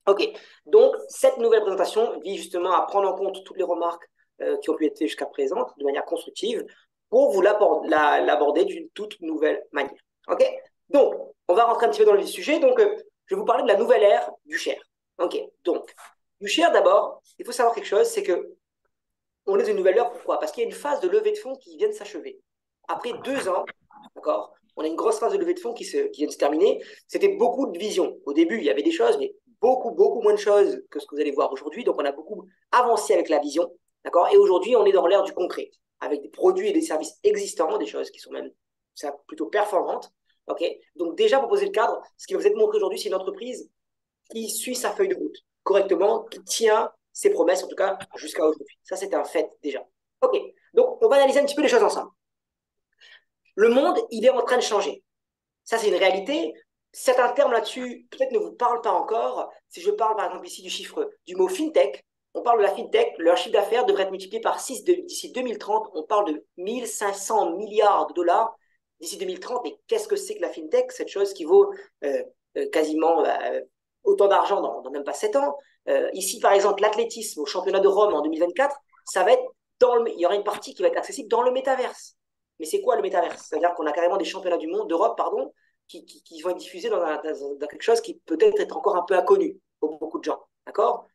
Ok, donc cette nouvelle présentation vise justement à prendre en compte toutes les remarques qui ont pu être faites jusqu'à présent de manière constructive pour vous l'aborder d'une toute nouvelle manière. Ok, donc on va rentrer un petit peu dans le vif du sujet. Donc je vais vous parler de la nouvelle ère du share. Ok, donc du share d'abord, il faut savoir quelque chose, c'est que on est dans une nouvelle ère. Pourquoi? Parce qu'il y a une phase de levée de fonds qui vient de s'achever. Après 2 ans, d'accord, on a une grosse phase de levée de fonds qui vient de se terminer. C'était beaucoup de visions. Au début, il y avait des choses, mais beaucoup moins de choses que ce que vous allez voir aujourd'hui. Donc, on a beaucoup avancé avec la vision, d'accord. Et aujourd'hui, on est dans l'ère du concret, avec des produits et des services existants, des choses qui sont même plutôt performantes. Ok. Donc, déjà, pour poser le cadre, ce qui va vous être montré aujourd'hui, c'est une entreprise qui suit sa feuille de route correctement, qui tient ses promesses, en tout cas jusqu'à aujourd'hui. Ça, c'est un fait déjà. OK, donc on va analyser un petit peu les choses ensemble. Le monde, il est en train de changer. Ça, c'est une réalité. Certains termes là-dessus, peut-être ne vous parlent pas encore. Si je parle par exemple ici du mot fintech, on parle de la fintech, leur chiffre d'affaires devrait être multiplié par 6 d'ici 2030. On parle de 1500 milliards de dollars d'ici 2030. Mais qu'est-ce que c'est que la fintech? Cette chose qui vaut quasiment autant d'argent dans même pas 7 ans. Ici, par exemple, l'athlétisme au championnat de Rome en 2024, ça va être il y aura une partie qui va être accessible dans le métaverse. Mais c'est quoi le métaverse? C'est-à-dire qu'on a carrément des championnats du monde, d'Europe, pardon, qui vont être diffusés dans quelque chose qui peut-être est encore un peu inconnu pour beaucoup de gens. D'accord.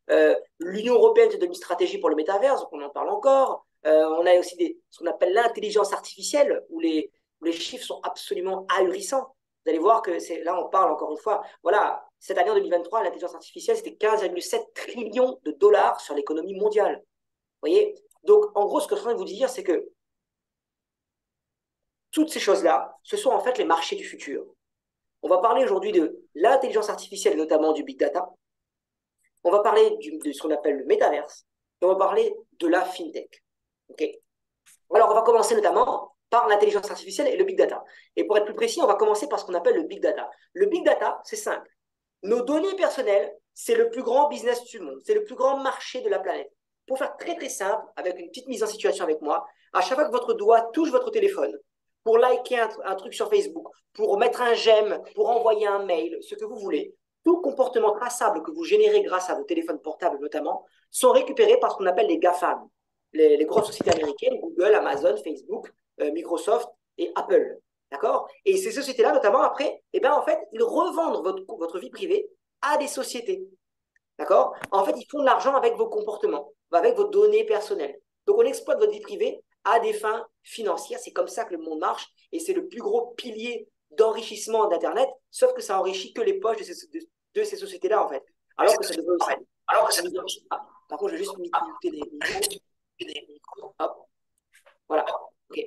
L'Union européenne se donne une stratégie pour le métaverse, donc on en parle encore. On a aussi ce qu'on appelle l'intelligence artificielle, où les chiffres sont absolument ahurissants. Vous allez voir que là, on parle encore une fois. Voilà, cette année en 2023, l'intelligence artificielle, c'était 15,7 trillions de dollars sur l'économie mondiale. Vous voyez. Donc, en gros, ce que je suis en train de vous dire, c'est que toutes ces choses-là, ce sont en fait les marchés du futur. On va parler aujourd'hui de l'intelligence artificielle, notamment du big data. On va parler de ce qu'on appelle le métaverse. Et on va parler de la fintech. Okay. Alors, on va commencer notamment par l'intelligence artificielle et le big data. Et pour être plus précis, on va commencer par ce qu'on appelle le big data. Le big data, c'est simple. Nos données personnelles, c'est le plus grand business du monde. C'est le plus grand marché de la planète. Pour faire très très simple, avec une petite mise en situation avec moi, à chaque fois que votre doigt touche votre téléphone, pour liker un truc sur Facebook, pour mettre un j'aime, pour envoyer un mail, ce que vous voulez, tout comportement traçable que vous générez grâce à vos téléphones portables notamment, sont récupérés par ce qu'on appelle les GAFAM, les grosses sociétés américaines, Google, Amazon, Facebook, Microsoft et Apple. D'accord. Et ces sociétés-là, notamment, après, eh ben, en fait, ils revendent votre vie privée à des sociétés. D'accord. En fait, ils font de l'argent avec vos comportements, avec vos données personnelles. Donc, on exploite votre vie privée à des fins financières. C'est comme ça que le monde marche. Et c'est le plus gros pilier d'enrichissement d'Internet, sauf que ça enrichit que les poches de ces sociétés-là, en fait. Alors que ça devrait aussi. Ah, par contre, je vais juste muter les micros. Hop, voilà. OK.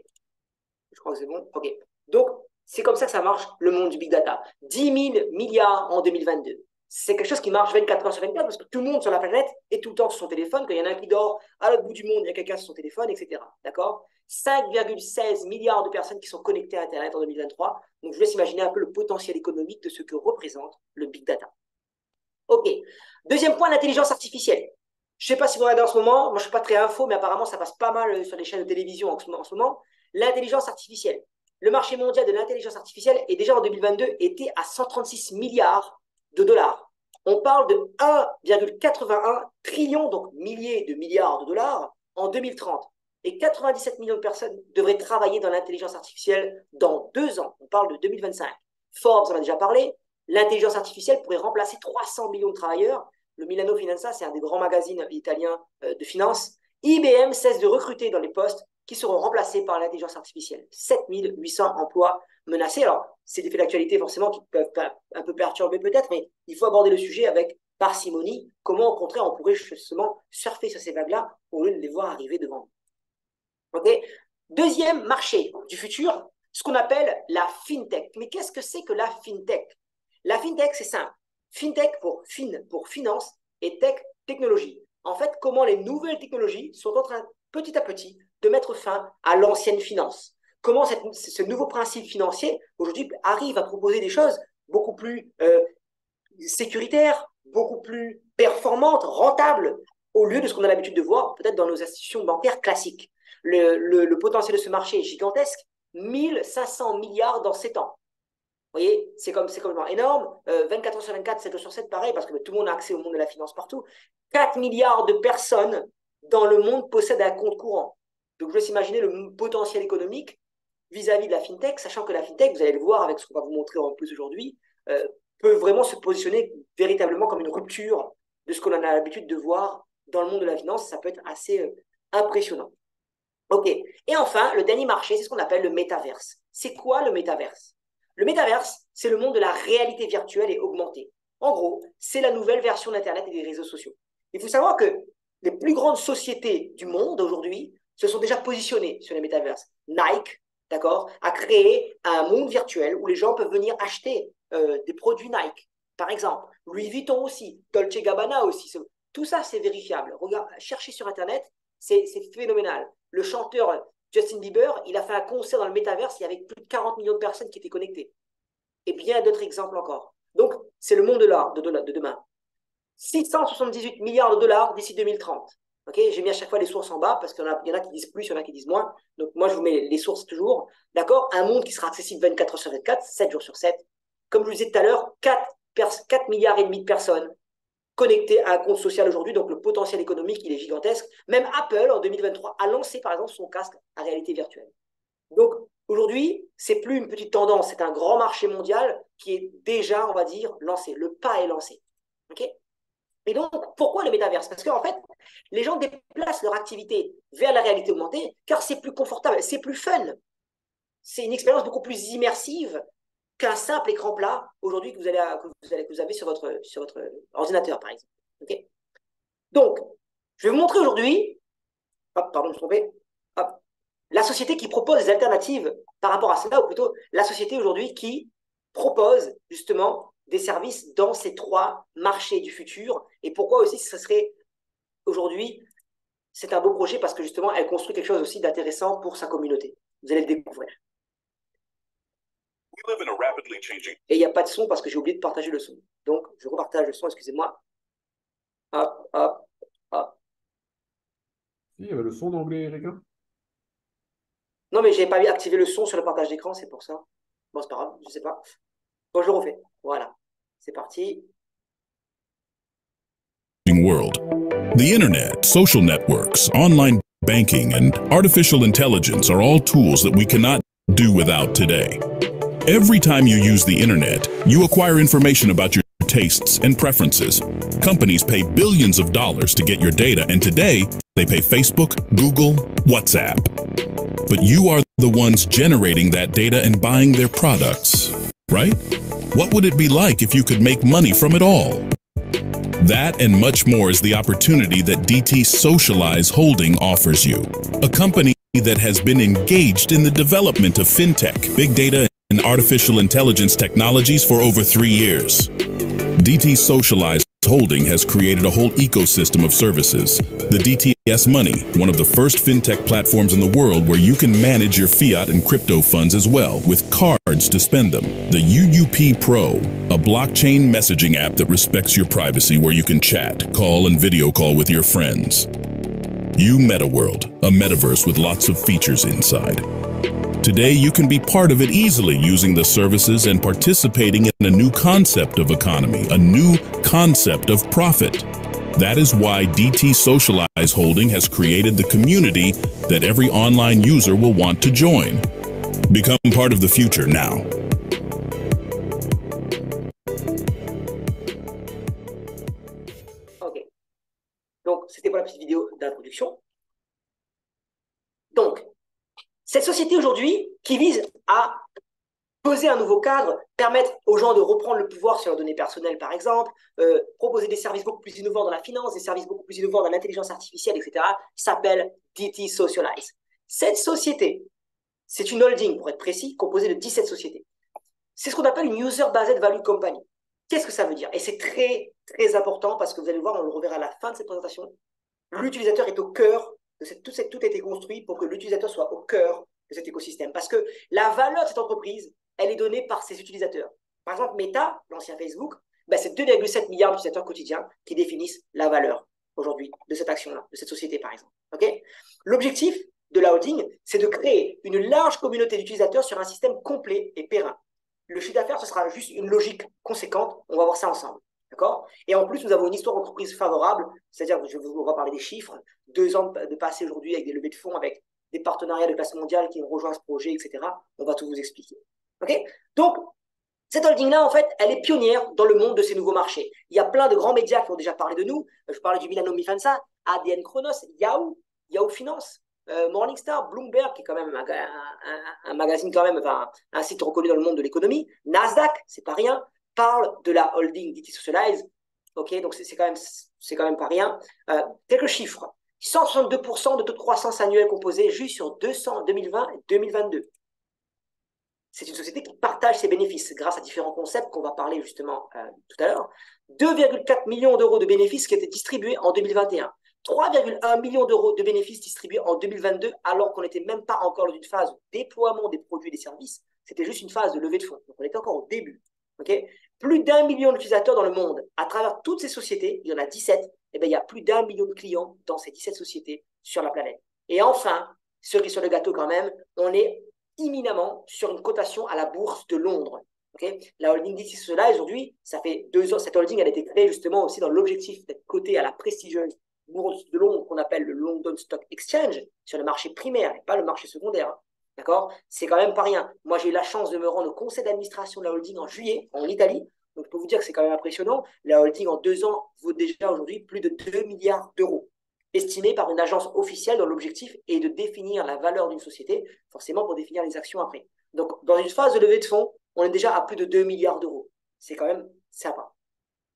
Je crois que c'est bon. OK. Donc, c'est comme ça que ça marche, le monde du big data. 10 000 milliards en 2022. C'est quelque chose qui marche 24 heures sur 24 parce que tout le monde sur la planète est tout le temps sur son téléphone. Quand il y en a un qui dort à l'autre bout du monde, il y a quelqu'un sur son téléphone, etc. D'accord. 5,16 milliards de personnes qui sont connectées à Internet en 2023. Donc, je vous laisse imaginer un peu le potentiel économique de ce que représente le big data. OK. Deuxième point, l'intelligence artificielle. Je ne sais pas si vous regardez en ce moment, moi je ne suis pas très info, mais apparemment ça passe pas mal sur les chaînes de télévision en ce moment. L'intelligence artificielle. Le marché mondial de l'intelligence artificielle est déjà en 2022 était à 136 milliards de dollars. On parle de 1,81 trillion, donc milliers de milliards de dollars, en 2030. Et 97 millions de personnes devraient travailler dans l'intelligence artificielle dans 2 ans. On parle de 2025. Forbes en a déjà parlé. L'intelligence artificielle pourrait remplacer 300 millions de travailleurs. Le Milano Finanza, c'est un des grands magazines italiens de finance. IBM cesse de recruter dans les postes qui seront remplacés par l'intelligence artificielle. 7800 emplois menacés. Alors, c'est des faits d'actualité forcément qui peuvent un peu perturber peut-être, mais il faut aborder le sujet avec parcimonie. Comment, au contraire, on pourrait justement surfer sur ces vagues-là au lieu de les voir arriver devant nous. Okay. Deuxième marché du futur, ce qu'on appelle la fintech. Mais qu'est-ce que c'est que la fintech? La fintech, c'est simple. Fintech pour finance et tech, technologie. En fait, comment les nouvelles technologies sont en train, petit à petit, de mettre fin à l'ancienne finance. Comment ce nouveau principe financier, aujourd'hui, arrive à proposer des choses beaucoup plus sécuritaires, beaucoup plus performantes, rentables, au lieu de ce qu'on a l'habitude de voir peut-être dans nos institutions bancaires classiques. Le potentiel de ce marché est gigantesque, 1500 milliards dans 7 ans. Vous voyez, c'est complètement énorme. 24 heures sur 24, 7 jours sur 7, pareil, parce que tout le monde a accès au monde de la finance partout. 4 milliards de personnes dans le monde possèdent un compte courant. Donc, je laisse imaginer le potentiel économique vis-à-vis de la fintech, sachant que la fintech, vous allez le voir avec ce qu'on va vous montrer en plus aujourd'hui, peut vraiment se positionner véritablement comme une rupture de ce qu'on a l'habitude de voir dans le monde de la finance. Ça peut être assez impressionnant. OK. Et enfin, le dernier marché, c'est ce qu'on appelle le métaverse. C'est quoi le métaverse? Le métaverse, c'est le monde de la réalité virtuelle et augmentée. En gros, c'est la nouvelle version d'Internet et des réseaux sociaux. Il faut savoir que les plus grandes sociétés du monde aujourd'hui se sont déjà positionnées sur les métaverses. Nike, d'accord, a créé un monde virtuel où les gens peuvent venir acheter des produits Nike, par exemple. Louis Vuitton aussi, Dolce Gabbana aussi. Tout ça, c'est vérifiable. Regarde, cherchez sur Internet, c'est phénoménal. Le chanteur Justin Bieber, il a fait un concert dans le métaverse, il y avait plus de 40 millions de personnes qui étaient connectées. Et bien d'autres exemples encore. Donc, c'est le monde de demain. 678 milliards de dollars d'ici 2030. Okay, j'ai mis à chaque fois les sources en bas parce qu'il y en a qui disent plus, il y en a qui disent moins. Donc, moi, je vous mets les sources toujours. D'accord? Un monde qui sera accessible 24 heures sur 24, 7 jours sur 7. Comme je vous disais tout à l'heure, 4 milliards et demi de personnes connectées à un compte social aujourd'hui. Donc, le potentiel économique, il est gigantesque. Même Apple, en 2023, a lancé, par exemple, son casque à réalité virtuelle. Donc, aujourd'hui, c'est plus une petite tendance, c'est un grand marché mondial qui est déjà, on va dire, lancé. Le pas est lancé. OK? Et donc, pourquoi le métaverse? Parce qu'en fait, les gens déplacent leur activité vers la réalité augmentée car c'est plus confortable, c'est plus fun. C'est une expérience beaucoup plus immersive qu'un simple écran plat aujourd'hui que vous avez sur votre ordinateur, par exemple. Okay, donc, je vais vous montrer aujourd'hui, pardon, je me suis trompé, la société qui propose des alternatives par rapport à cela, ou plutôt la société aujourd'hui qui propose justement des services dans ces trois marchés du futur. Et pourquoi aussi ce serait aujourd'hui, c'est un beau projet parce que justement, elle construit quelque chose aussi d'intéressant pour sa communauté. Vous allez le découvrir. Et il n'y a pas de son parce que j'ai oublié de partager le son. Donc, je repartage le son, excusez-moi. Hop, hop, hop. Il y avait le son d'anglais, Erika? Non, mais je n'ai pas activé le son sur le partage d'écran, c'est pour ça. Bon, c'est pas grave, je ne sais pas. Bon, je le refais. Voilà. C'est parti. World. The internet, social networks, online banking, and artificial intelligence are all tools that we cannot do without today. Every time you use the internet, you acquire information about your tastes and preferences. Companies pay billions of dollars to get your data, and today they pay Facebook, Google, WhatsApp. But you are the ones generating that data and buying their products, right? What would it be like if you could make money from it all? That and much more is the opportunity that DT Socialize Holding offers you. A company that has been engaged in the development of fintech, big data, and artificial intelligence technologies for over 3 years. DT Socialize Holding has created a whole ecosystem of services. The DTS Money, one of the first fintech platforms in the world where you can manage your fiat and crypto funds as well, with cards to spend them. The UUP Pro, a blockchain messaging app that respects your privacy where you can chat, call, and video call with your friends. You MetaWorld, a metaverse with lots of features inside. Today, you can be part of it easily using the services and participating in a new concept of economy, a new concept of profit. That is why DT Socialize Holding has created the community that every online user will want to join. Become part of the future now. Ok. Donc, c'était pour la petite vidéo d'introduction. Donc, cette société aujourd'hui qui vise à poser un nouveau cadre, permettre aux gens de reprendre le pouvoir sur leurs données personnelles, par exemple, proposer des services beaucoup plus innovants dans la finance, des services beaucoup plus innovants dans l'intelligence artificielle, etc., s'appelle DT Socialize. Cette société, c'est une holding, pour être précis, composée de 17 sociétés. C'est ce qu'on appelle une User-Based Value Company. Qu'est-ce que ça veut dire? Et c'est très, très important parce que vous allez le voir, on le reverra à la fin de cette présentation. L'utilisateur est au cœur tout a été construit pour que l'utilisateur soit au cœur de cet écosystème. Parce que la valeur de cette entreprise, elle est donnée par ses utilisateurs. Par exemple, Meta, l'ancien Facebook, ben c'est 2,7 milliards d'utilisateurs quotidiens qui définissent la valeur aujourd'hui de cette action-là, de cette société, par exemple. Okay, l'objectif de la holding, c'est de créer une large communauté d'utilisateurs sur un système complet et périn. le chiffre d'affaires, ce sera juste une logique conséquente. On va voir ça ensemble. D'accord? Et en plus, nous avons une histoire d'entreprise favorable, c'est-à-dire, on va parler des chiffres, 2 ans de passé aujourd'hui avec des levées de fonds, avec des partenariats de classe mondiale qui ont rejoint ce projet, etc. On va tout vous expliquer. OK? Donc, cette holding-là, en fait, elle est pionnière dans le monde de ces nouveaux marchés. Il y a plein de grands médias qui ont déjà parlé de nous. Je parlais du Milano Mifansa, ADN Chronos, Yahoo Finance, Morningstar, Bloomberg, qui est quand même un magazine, quand même, enfin, un site reconnu dans le monde de l'économie. Nasdaq, c'est pas rien, parle de la holding DT Socialize. OK, donc c'est quand même pas rien. Quelques chiffres. 162% de taux de croissance annuel composé juste sur 2020 et 2022. C'est une société qui partage ses bénéfices grâce à différents concepts qu'on va parler justement tout à l'heure. 2,4 millions d'euros de bénéfices qui étaient distribués en 2021. 3,1 millions d'euros de bénéfices distribués en 2022, alors qu'on n'était même pas encore dans une phase de déploiement des produits et des services. C'était juste une phase de levée de fonds. Donc on était encore au début. Okay, plus d'1 million d'utilisateurs dans le monde. À travers toutes ces sociétés, il y en a 17, et bien, il y a plus d'1 million de clients dans ces 17 sociétés sur la planète. Et enfin, cerise sur le gâteau quand même, on est imminemment sur une cotation à la bourse de Londres. Okay, la holding DT Socialize, aujourd'hui, ça fait 2 ans, cette holding elle a été créée justement aussi dans l'objectif d'être cotée à la prestigieuse bourse de Londres qu'on appelle le London Stock Exchange, sur le marché primaire et pas le marché secondaire. D'accord? C'est quand même pas rien. Moi, j'ai eu la chance de me rendre au conseil d'administration de la holding en juillet, en Italie. Donc, je peux vous dire que c'est quand même impressionnant. La holding, en 2 ans, vaut déjà aujourd'hui plus de 2 milliards d'euros, estimés par une agence officielle dont l'objectif est de définir la valeur d'une société, forcément pour définir les actions après. Donc, dans une phase de levée de fonds, on est déjà à plus de 2 milliards d'euros. C'est quand même sympa.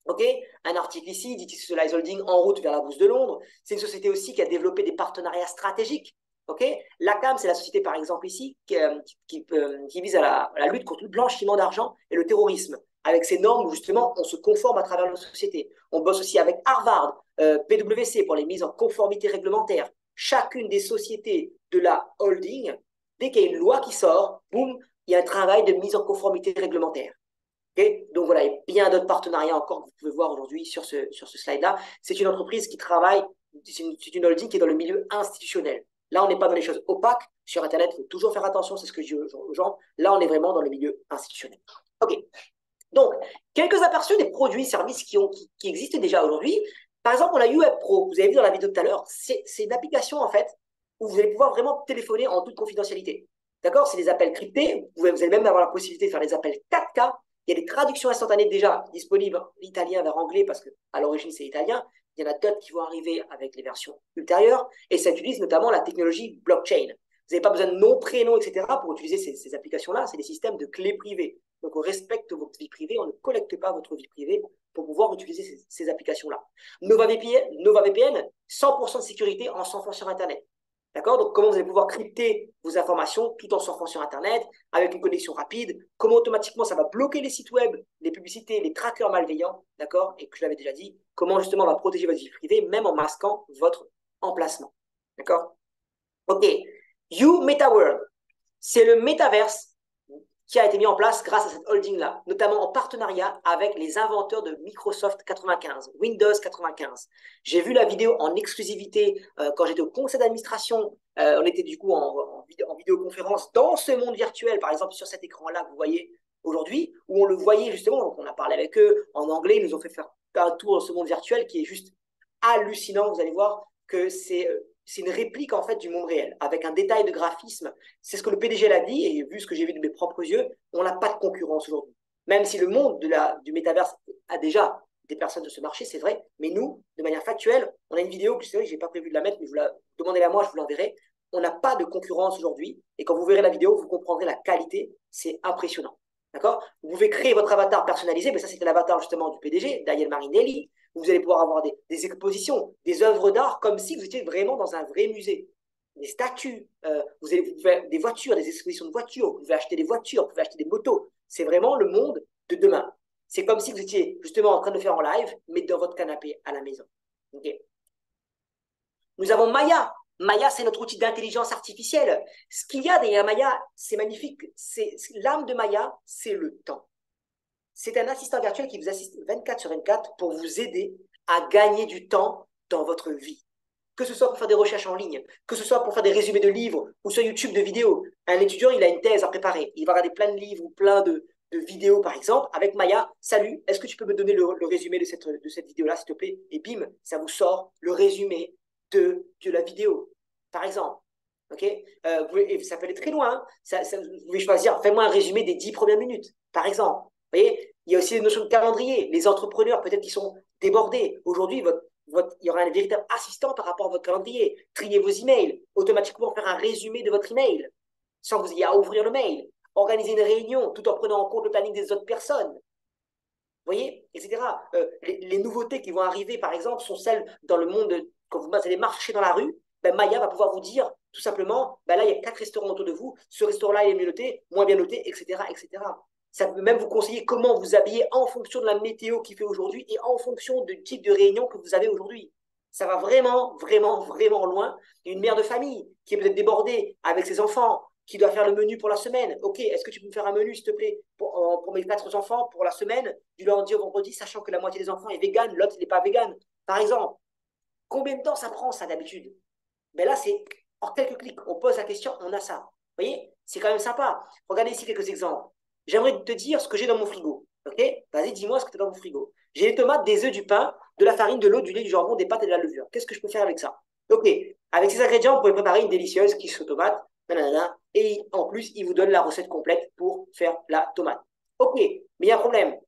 OK, un article ici, DT Socialize Holding en route vers la bourse de Londres. C'est une société aussi qui a développé des partenariats stratégiques. Okay, l'ACAM, c'est la société, par exemple, ici, qui vise à la lutte contre le blanchiment d'argent et le terrorisme, avec ces normes où, justement, on se conforme à travers nos sociétés. On bosse aussi avec Harvard, PwC pour les mises en conformité réglementaire. Chacune des sociétés de la holding, dès qu'il y a une loi qui sort, boum, il y a un travail de mise en conformité réglementaire. Okay, donc voilà, il y a bien d'autres partenariats encore que vous pouvez voir aujourd'hui sur ce slide-là. C'est une entreprise qui travaille, c'est une holding qui est dans le milieu institutionnel. Là, on n'est pas dans les choses opaques. Sur Internet, il faut toujours faire attention, c'est ce que je dis aux gens. Là, on est vraiment dans le milieu institutionnel. OK. Donc, quelques aperçus des produits et services qui existent déjà aujourd'hui. Par exemple, on a UWeb Pro. Vous avez vu dans la vidéo tout à l'heure, c'est une application, en fait, où vous allez pouvoir vraiment téléphoner en toute confidentialité. D'accord? C'est des appels cryptés. Vous allez même avoir la possibilité de faire des appels 4K. Il y a des traductions instantanées déjà disponibles italien vers anglais parce qu'à l'origine, c'est italien. Il y en a d'autres qui vont arriver avec les versions ultérieures et ça utilise notamment la technologie blockchain. Vous n'avez pas besoin de nom, prénom, etc. pour utiliser ces applications-là. C'est des systèmes de clés privées. Donc, on respecte votre vie privée, on ne collecte pas votre vie privée pour pouvoir utiliser ces applications-là. NovaVPN, 100% de sécurité en surfant sur Internet. D'accord? Donc, comment vous allez pouvoir crypter vos informations tout en surfant sur Internet avec une connexion rapide? Comment automatiquement ça va bloquer les sites web, les publicités, les trackers malveillants? D'accord? Et que je l'avais déjà dit, comment justement on va protéger votre vie privée même en masquant votre emplacement? D'accord? OK. You MetaWorld, c'est le métaverse qui a été mis en place grâce à cette holding-là, notamment en partenariat avec les inventeurs de Microsoft 95, Windows 95. J'ai vu la vidéo en exclusivité quand j'étais au conseil d'administration. On était du coup en vidéoconférence dans ce monde virtuel, par exemple sur cet écran-là que vous voyez aujourd'hui, où on le voyait justement, donc on a parlé avec eux en anglais, ils nous ont fait faire un tour dans ce monde virtuel qui est juste hallucinant. Vous allez voir que c'est une réplique en fait du monde réel, avec un détail de graphisme. C'est ce que le PDG l'a dit, et vu ce que j'ai vu de mes propres yeux, on n'a pas de concurrence aujourd'hui. Même si le monde du métaverse a déjà des personnes de ce marché, c'est vrai, mais nous, de manière factuelle, on a une vidéo que je n'ai pas prévu de la mettre, mais demandez-la moi, je vous l'enverrai. On n'a pas de concurrence aujourd'hui, et quand vous verrez la vidéo, vous comprendrez la qualité, c'est impressionnant. D'accord? Vous pouvez créer votre avatar personnalisé, mais ça c'était l'avatar justement du PDG, Daniel Marinelli. Vous allez pouvoir avoir des expositions, des œuvres d'art, comme si vous étiez vraiment dans un vrai musée. Des statues, vous allez faire des voitures, des expositions de voitures, vous pouvez acheter des voitures, vous pouvez acheter des motos. C'est vraiment le monde de demain. C'est comme si vous étiez justement en train de faire en live, mais dans votre canapé à la maison. Okay. Nous avons Maya. Maya, c'est notre outil d'intelligence artificielle. Ce qu'il y a derrière Maya, c'est magnifique. L'âme de Maya, c'est le temps. C'est un assistant virtuel qui vous assiste 24/24 pour vous aider à gagner du temps dans votre vie. Que ce soit pour faire des recherches en ligne, que ce soit pour faire des résumés de livres ou sur YouTube de vidéos. Un étudiant, il a une thèse à préparer. Il va regarder plein de livres ou plein de de vidéo, par exemple, avec Maya. Salut, est-ce que tu peux me donner le résumé de cette vidéo-là, s'il te plaît? Et bim, ça vous sort le résumé de la vidéo, par exemple. Ok, et ça peut aller très loin. Hein. Vous pouvez choisir, fais-moi un résumé des 10 premières minutes, par exemple. Vous voyez, il y a aussi les notions de calendrier. Les entrepreneurs, peut-être qu'ils sont débordés. Aujourd'hui, il y aura un véritable assistant par rapport à votre calendrier. Trier vos emails, automatiquement faire un résumé de votre email, sans que vous ayez à ouvrir le mail. Organiser une réunion tout en prenant en compte le planning des autres personnes. Vous voyez, etc. Les nouveautés qui vont arriver, par exemple, sont celles dans le monde, quand vous allez marcher dans la rue, ben Maya va pouvoir vous dire tout simplement, ben là, il y a 4 restaurants autour de vous, ce restaurant-là, il est mieux noté, moins bien noté, etc., etc. Ça peut même vous conseiller comment vous habiller en fonction de la météo qu'il fait aujourd'hui et en fonction du type de réunion que vous avez aujourd'hui. Ça va vraiment, vraiment, vraiment loin. Une mère de famille qui est peut-être débordée avec ses enfants, qui doit faire le menu pour la semaine. Ok, est-ce que tu peux me faire un menu, s'il te plaît, pour mes 4 enfants pour la semaine, du lundi au vendredi, sachant que la moitié des enfants est vegan, l'autre n'est pas vegan, par exemple. Combien de temps ça prend, ça, d'habitude? Ben là, c'est en quelques clics. On pose la question, on a ça. Vous voyez, c'est quand même sympa. Regardez ici quelques exemples. J'aimerais te dire ce que j'ai dans mon frigo. Ok, vas-y, dis-moi ce que tu as dans mon frigo. J'ai des tomates, des œufs, du pain, de la farine, de l'eau, du lait, du jambon, des pâtes et de la levure. Qu'est-ce que je peux faire avec ça? Ok, avec ces ingrédients, vous pouvez préparer une délicieuse quiche aux tomates. Nanana, et en plus, il vous donne la recette complète pour faire la tomate. Ok, mais il y a un problème.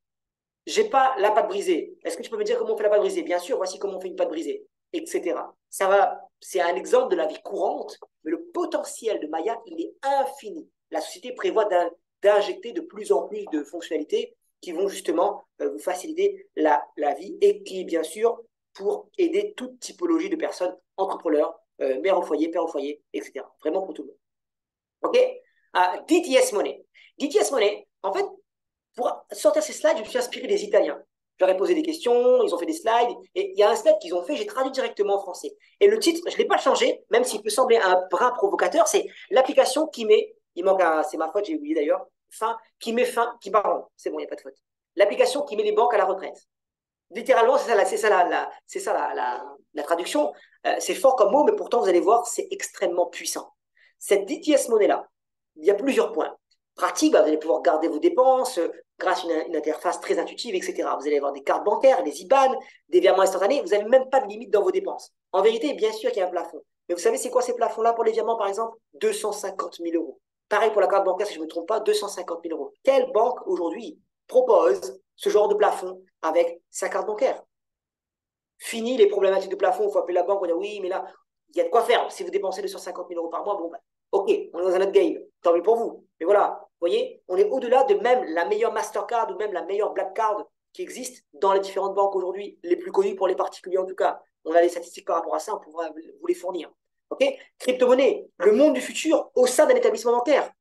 J'ai pas la pâte brisée. Est-ce que tu peux me dire comment on fait la pâte brisée? Bien sûr, voici comment on fait une pâte brisée, etc. Ça va, c'est un exemple de la vie courante, mais le potentiel de Maya, il est infini. La société prévoit d'injecter de plus en plus de fonctionnalités qui vont justement vous faciliter la vie et qui, bien sûr, pour aider toute typologie de personnes, entrepreneurs, mère au foyer, père au foyer, etc. Vraiment pour tout le monde. OK? DTS Money. DTS Money, en fait, pour sortir ces slides, je me suis inspiré des Italiens. Je leur ai posé des questions, ils ont fait des slides, et il y a un slide qu'ils ont fait, j'ai traduit directement en français. Et le titre, je ne l'ai pas changé, même s'il peut sembler un brin provocateur, c'est l'application qui met, il manque un, c'est ma faute, j'ai oublié d'ailleurs, pardon, c'est bon, il n'y a pas de faute. L'application qui met les banques à la retraite. Littéralement, c'est ça la traduction. C'est fort comme mot, mais pourtant, vous allez voir, c'est extrêmement puissant. Cette DTS monnaie-là, il y a plusieurs points. Pratique, vous allez pouvoir garder vos dépenses grâce à une interface très intuitive, etc. Vous allez avoir des cartes bancaires, des IBAN, des virements instantanés. Vous n'avez même pas de limite dans vos dépenses. En vérité, bien sûr qu'il y a un plafond. Mais vous savez, c'est quoi ces plafonds-là pour les virements, par exemple? 250 000 euros. Pareil pour la carte bancaire, si je ne me trompe pas, 250 000 euros. Quelle banque aujourd'hui propose ce genre de plafond avec sa carte bancaire? Fini les problématiques de plafond, il faut appeler la banque, on dit oui, mais là, il y a de quoi faire. Si vous dépensez 250 000 euros par mois, bon, ben, ok, on est dans un autre game, tant mieux pour vous. Mais voilà, vous voyez, on est au-delà de même la meilleure Mastercard ou même la meilleure Black Card qui existe dans les différentes banques aujourd'hui, les plus connues pour les particuliers en tout cas. On a les statistiques par rapport à ça, on pourra vous les fournir. Ok, crypto-monnaie, le monde du futur au sein d'un établissement bancaire.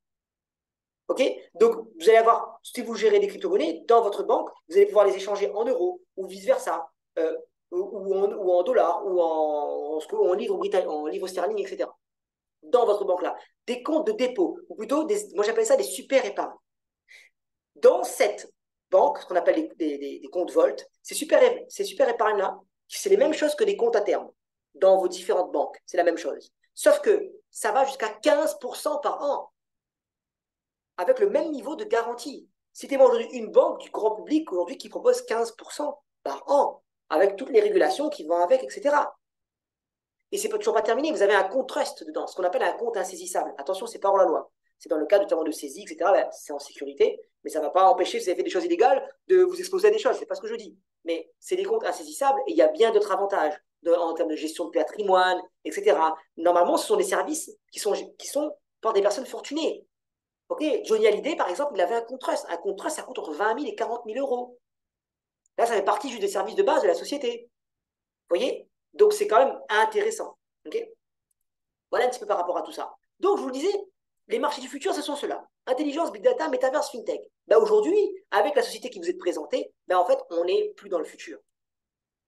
Ok, donc vous allez avoir, si vous gérez des crypto-monnaies dans votre banque, vous allez pouvoir les échanger en euros ou vice-versa, ou en dollars, ou en livres sterling, etc. Dans votre banque-là. Des comptes de dépôt, ou plutôt, moi j'appelle ça des super épargnes. Dans cette banque, ce qu'on appelle des comptes Volt, ces super épargnes-là, c'est les mêmes choses que des comptes à terme dans vos différentes banques. C'est la même chose. Sauf que ça va jusqu'à 15% par an, avec le même niveau de garantie. Citez-moi aujourd'hui une banque du grand public aujourd'hui qui propose 15% par an, avec toutes les régulations qui vont avec, etc. Et c'est toujours pas terminé. Vous avez un compte trust dedans, ce qu'on appelle un compte insaisissable. Attention, c'est pas hors la loi. C'est dans le cas notamment de saisie, etc. Ben, c'est en sécurité, mais ça ne va pas empêcher, si vous avez fait des choses illégales, de vous exposer à des choses. C'est pas ce que je dis. Mais c'est des comptes insaisissables et il y a bien d'autres avantages en termes de gestion de patrimoine, etc. Normalement, ce sont des services qui sont par des personnes fortunées. Ok, Johnny Hallyday, par exemple, il avait un compte trust. Un compte trust, ça coûte entre 20 000 et 40 000 euros. Là, ça fait partie juste des services de base de la société. Vous voyez? Donc, c'est quand même intéressant. Okay, voilà un petit peu par rapport à tout ça. Donc, je vous le disais, les marchés du futur, ce sont ceux-là. Intelligence, Big Data, Metaverse, FinTech. Ben, aujourd'hui, avec la société qui vous est présentée, ben, en fait, on n'est plus dans le futur.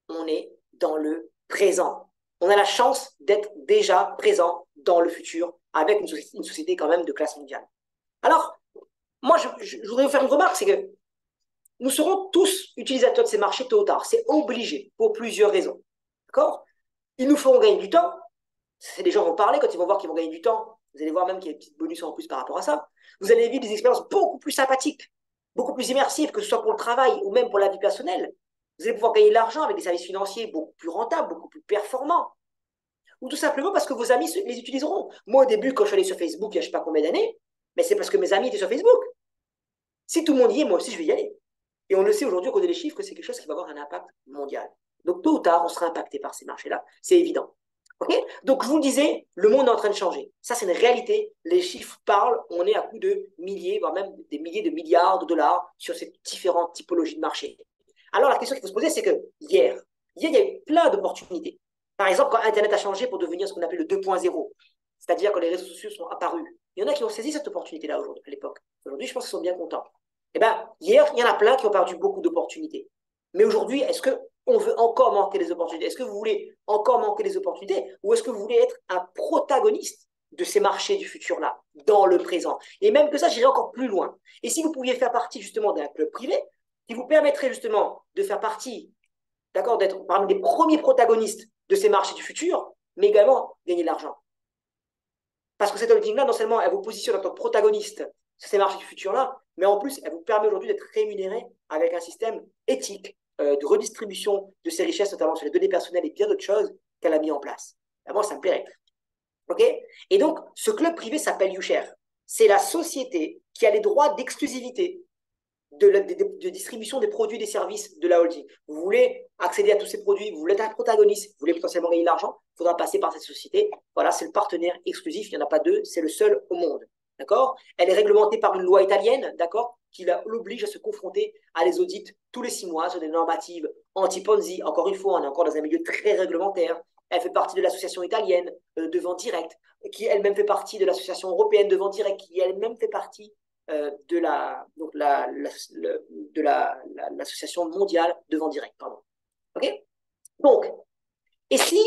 On est dans le présent. On a la chance d'être déjà présent dans le futur avec une société quand même de classe mondiale. Alors, moi, je voudrais vous faire une remarque, c'est que nous serons tous utilisateurs de ces marchés tôt ou tard. C'est obligé, pour plusieurs raisons. D'accord? Ils nous feront gagner du temps. Les gens vont parler quand ils vont voir qu'ils vont gagner du temps. Vous allez voir même qu'il y a des petits bonus en plus par rapport à ça. Vous allez vivre des expériences beaucoup plus sympathiques, beaucoup plus immersif, que ce soit pour le travail ou même pour la vie personnelle. Vous allez pouvoir gagner de l'argent avec des services financiers beaucoup plus rentables, beaucoup plus performants. Ou tout simplement parce que vos amis les utiliseront. Moi, au début, quand je suis allé sur Facebook, il y a je ne sais pas combien d'années, mais c'est parce que mes amis étaient sur Facebook. Si tout le monde y est, moi aussi, je vais y aller. Et on le sait aujourd'hui, on connaît les chiffres, que c'est quelque chose qui va avoir un impact mondial. Donc, tôt ou tard, on sera impacté par ces marchés-là. C'est évident. Okay. Donc, je vous le disais, le monde est en train de changer. Ça, c'est une réalité. Les chiffres parlent. On est à coup de milliers, voire même des milliers de milliards de dollars sur ces différentes typologies de marchés. Alors, la question qu'il faut se poser, c'est que hier, il y a eu plein d'opportunités. Par exemple, quand Internet a changé pour devenir ce qu'on appelle le 2.0, c'est-à-dire que les réseaux sociaux sont apparus, il y en a qui ont saisi cette opportunité-là aujourd'hui, à l'époque. Aujourd'hui, je pense qu'ils sont bien contents. Eh bien, hier, il y en a plein qui ont perdu beaucoup d'opportunités. Mais aujourd'hui, est-ce qu'on veut encore manquer des opportunités? Est-ce que vous voulez encore manquer des opportunités? Ou est-ce que vous voulez être un protagoniste de ces marchés du futur-là, dans le présent? Et même que ça, j'irai encore plus loin. Et si vous pouviez faire partie justement d'un club privé, qui vous permettrait justement de faire partie, d'accord, d'être parmi les premiers protagonistes de ces marchés du futur, mais également gagner de l'argent. Parce que cette holding-là, non seulement elle vous positionne en tant que protagoniste sur ces marchés du futur-là, mais en plus, elle vous permet aujourd'hui d'être rémunéré avec un système éthique de redistribution de ces richesses, notamment sur les données personnelles et bien d'autres choses qu'elle a mis en place. Moi, ça me plairait. Okay. Et donc, ce club privé s'appelle YouShare. C'est la société qui a les droits d'exclusivité de distribution des produits et des services de la holding. Vous voulez accéder à tous ces produits, vous voulez être un protagoniste, vous voulez potentiellement gagner de l'argent, il faudra passer par cette société. Voilà, c'est le partenaire exclusif, il n'y en a pas deux, c'est le seul au monde. D'accord? Elle est réglementée par une loi italienne, d'accord, qui l'oblige à se confronter à des audits tous les 6 mois sur des normatives anti-Ponzi. Encore une fois, on est encore dans un milieu très réglementaire. Elle fait partie de l'association italienne de vente directe, qui elle-même fait partie de l'association européenne de vente directe, qui elle-même fait partie de l'association mondiale de vente directe. Pardon. Okay. Donc, et si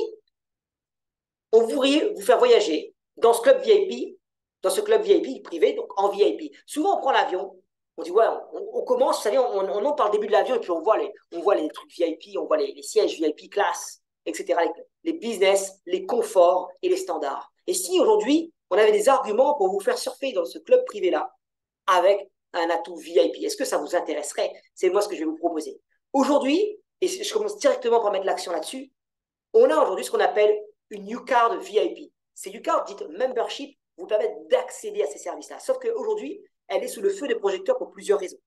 on voudrait vous faire voyager dans ce club VIP privé, donc en VIP. Souvent, on prend l'avion, on dit, ouais, on commence, vous savez, on entre par le début de l'avion et puis on voit les trucs VIP, on voit les sièges VIP, classe, etc., les business, les conforts et les standards. Et si aujourd'hui, on avait des arguments pour vous faire surfer dans ce club privé-là avec un atout VIP, est-ce que ça vous intéresserait? C'est moi ce que je vais vous proposer. Aujourd'hui, et je commence directement par mettre l'action là-dessus, on a aujourd'hui ce qu'on appelle une YouCard VIP. Ces YouCard, dites membership, vous permettent d'accéder à ces services-là. Sauf qu'aujourd'hui, elle est sous le feu des projecteurs pour plusieurs raisons.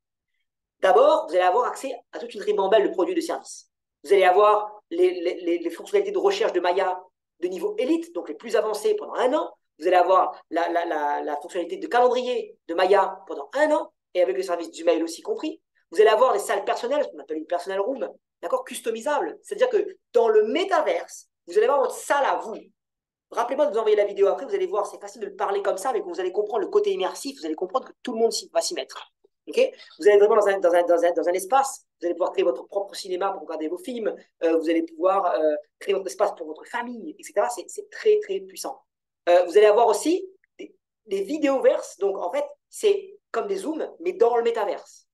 D'abord, vous allez avoir accès à toute une ribambelle de produits et de services. Vous allez avoir les fonctionnalités de recherche de Maya de niveau élite, donc les plus avancées pendant 1 an. Vous allez avoir la fonctionnalité de calendrier de Maya pendant 1 an, et avec le service du mail aussi compris. Vous allez avoir des salles personnelles, ce qu'on appelle une personal room, d'accord, customisable. C'est-à-dire que dans le métaverse, vous allez avoir votre salle à vous. Rappelez-moi de vous envoyer la vidéo après, vous allez voir, c'est facile de le parler comme ça, mais vous allez comprendre le côté immersif, vous allez comprendre que tout le monde va s'y mettre. Okay, vous allez vraiment dans un espace, vous allez pouvoir créer votre propre cinéma pour regarder vos films, vous allez pouvoir créer votre espace pour votre famille, etc. C'est très, très puissant. Vous allez avoir aussi des vidéoverses, donc en fait, c'est comme des zooms, mais dans le métaverse.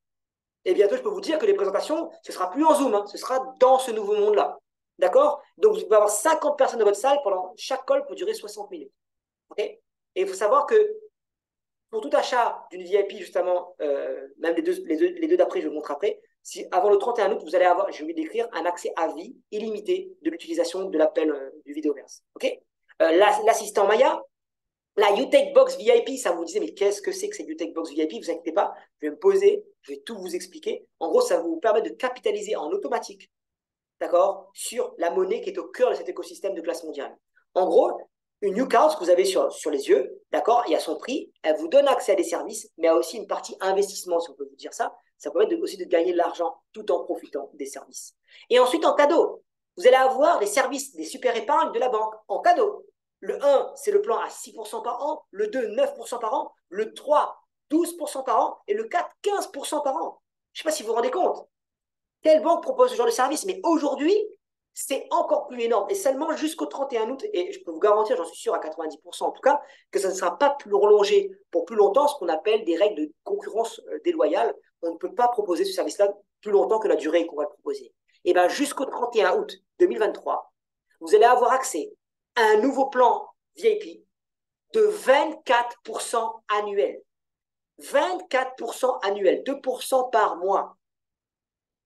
Et bientôt, je peux vous dire que les présentations, ce ne sera plus en Zoom, hein, ce sera dans ce nouveau monde-là. D'accord? Donc, vous pouvez avoir 50 personnes dans votre salle pendant chaque call pour durer 60 minutes. Okay? Et il faut savoir que pour tout achat d'une VIP, justement, même les deux d'après, je vous montre après, si avant le 31 août, vous allez avoir, je vais décrire, un accès à vie illimité de l'utilisation de l'appel du vidéoverse. Okay? L'assistant Maya, la YouTech Box VIP, ça vous disait, mais qu'est-ce que c'est que cette YouTech Box VIP? Vous inquiétez pas, je vais me poser, je vais tout vous expliquer. En gros, ça vous permet de capitaliser en automatique, d'accord, sur la monnaie qui est au cœur de cet écosystème de classe mondiale. En gros, une YouCard, ce que vous avez sur les yeux, d'accord, il y a son prix, elle vous donne accès à des services, mais il y a aussi une partie investissement, si on peut vous dire ça. Ça permet aussi de gagner de l'argent tout en profitant des services. Et ensuite, en cadeau, vous allez avoir les services des super épargnes de la banque en cadeau. Le 1, c'est le plan à 6% par an, le 2, 9% par an, le 3, 12% par an, et le 4, 15% par an. Je ne sais pas si vous vous rendez compte. Quelle banque propose ce genre de service? Mais aujourd'hui, c'est encore plus énorme. Et seulement jusqu'au 31 août, et je peux vous garantir, j'en suis sûr à 90% en tout cas, que ça ne sera pas plus prolongé pour plus longtemps, ce qu'on appelle des règles de concurrence déloyale. On ne peut pas proposer ce service-là plus longtemps que la durée qu'on va le proposer. Et bien jusqu'au 31 août 2023, vous allez avoir accès à un nouveau plan VIP de 24% annuel. 24% annuel, 2% par mois.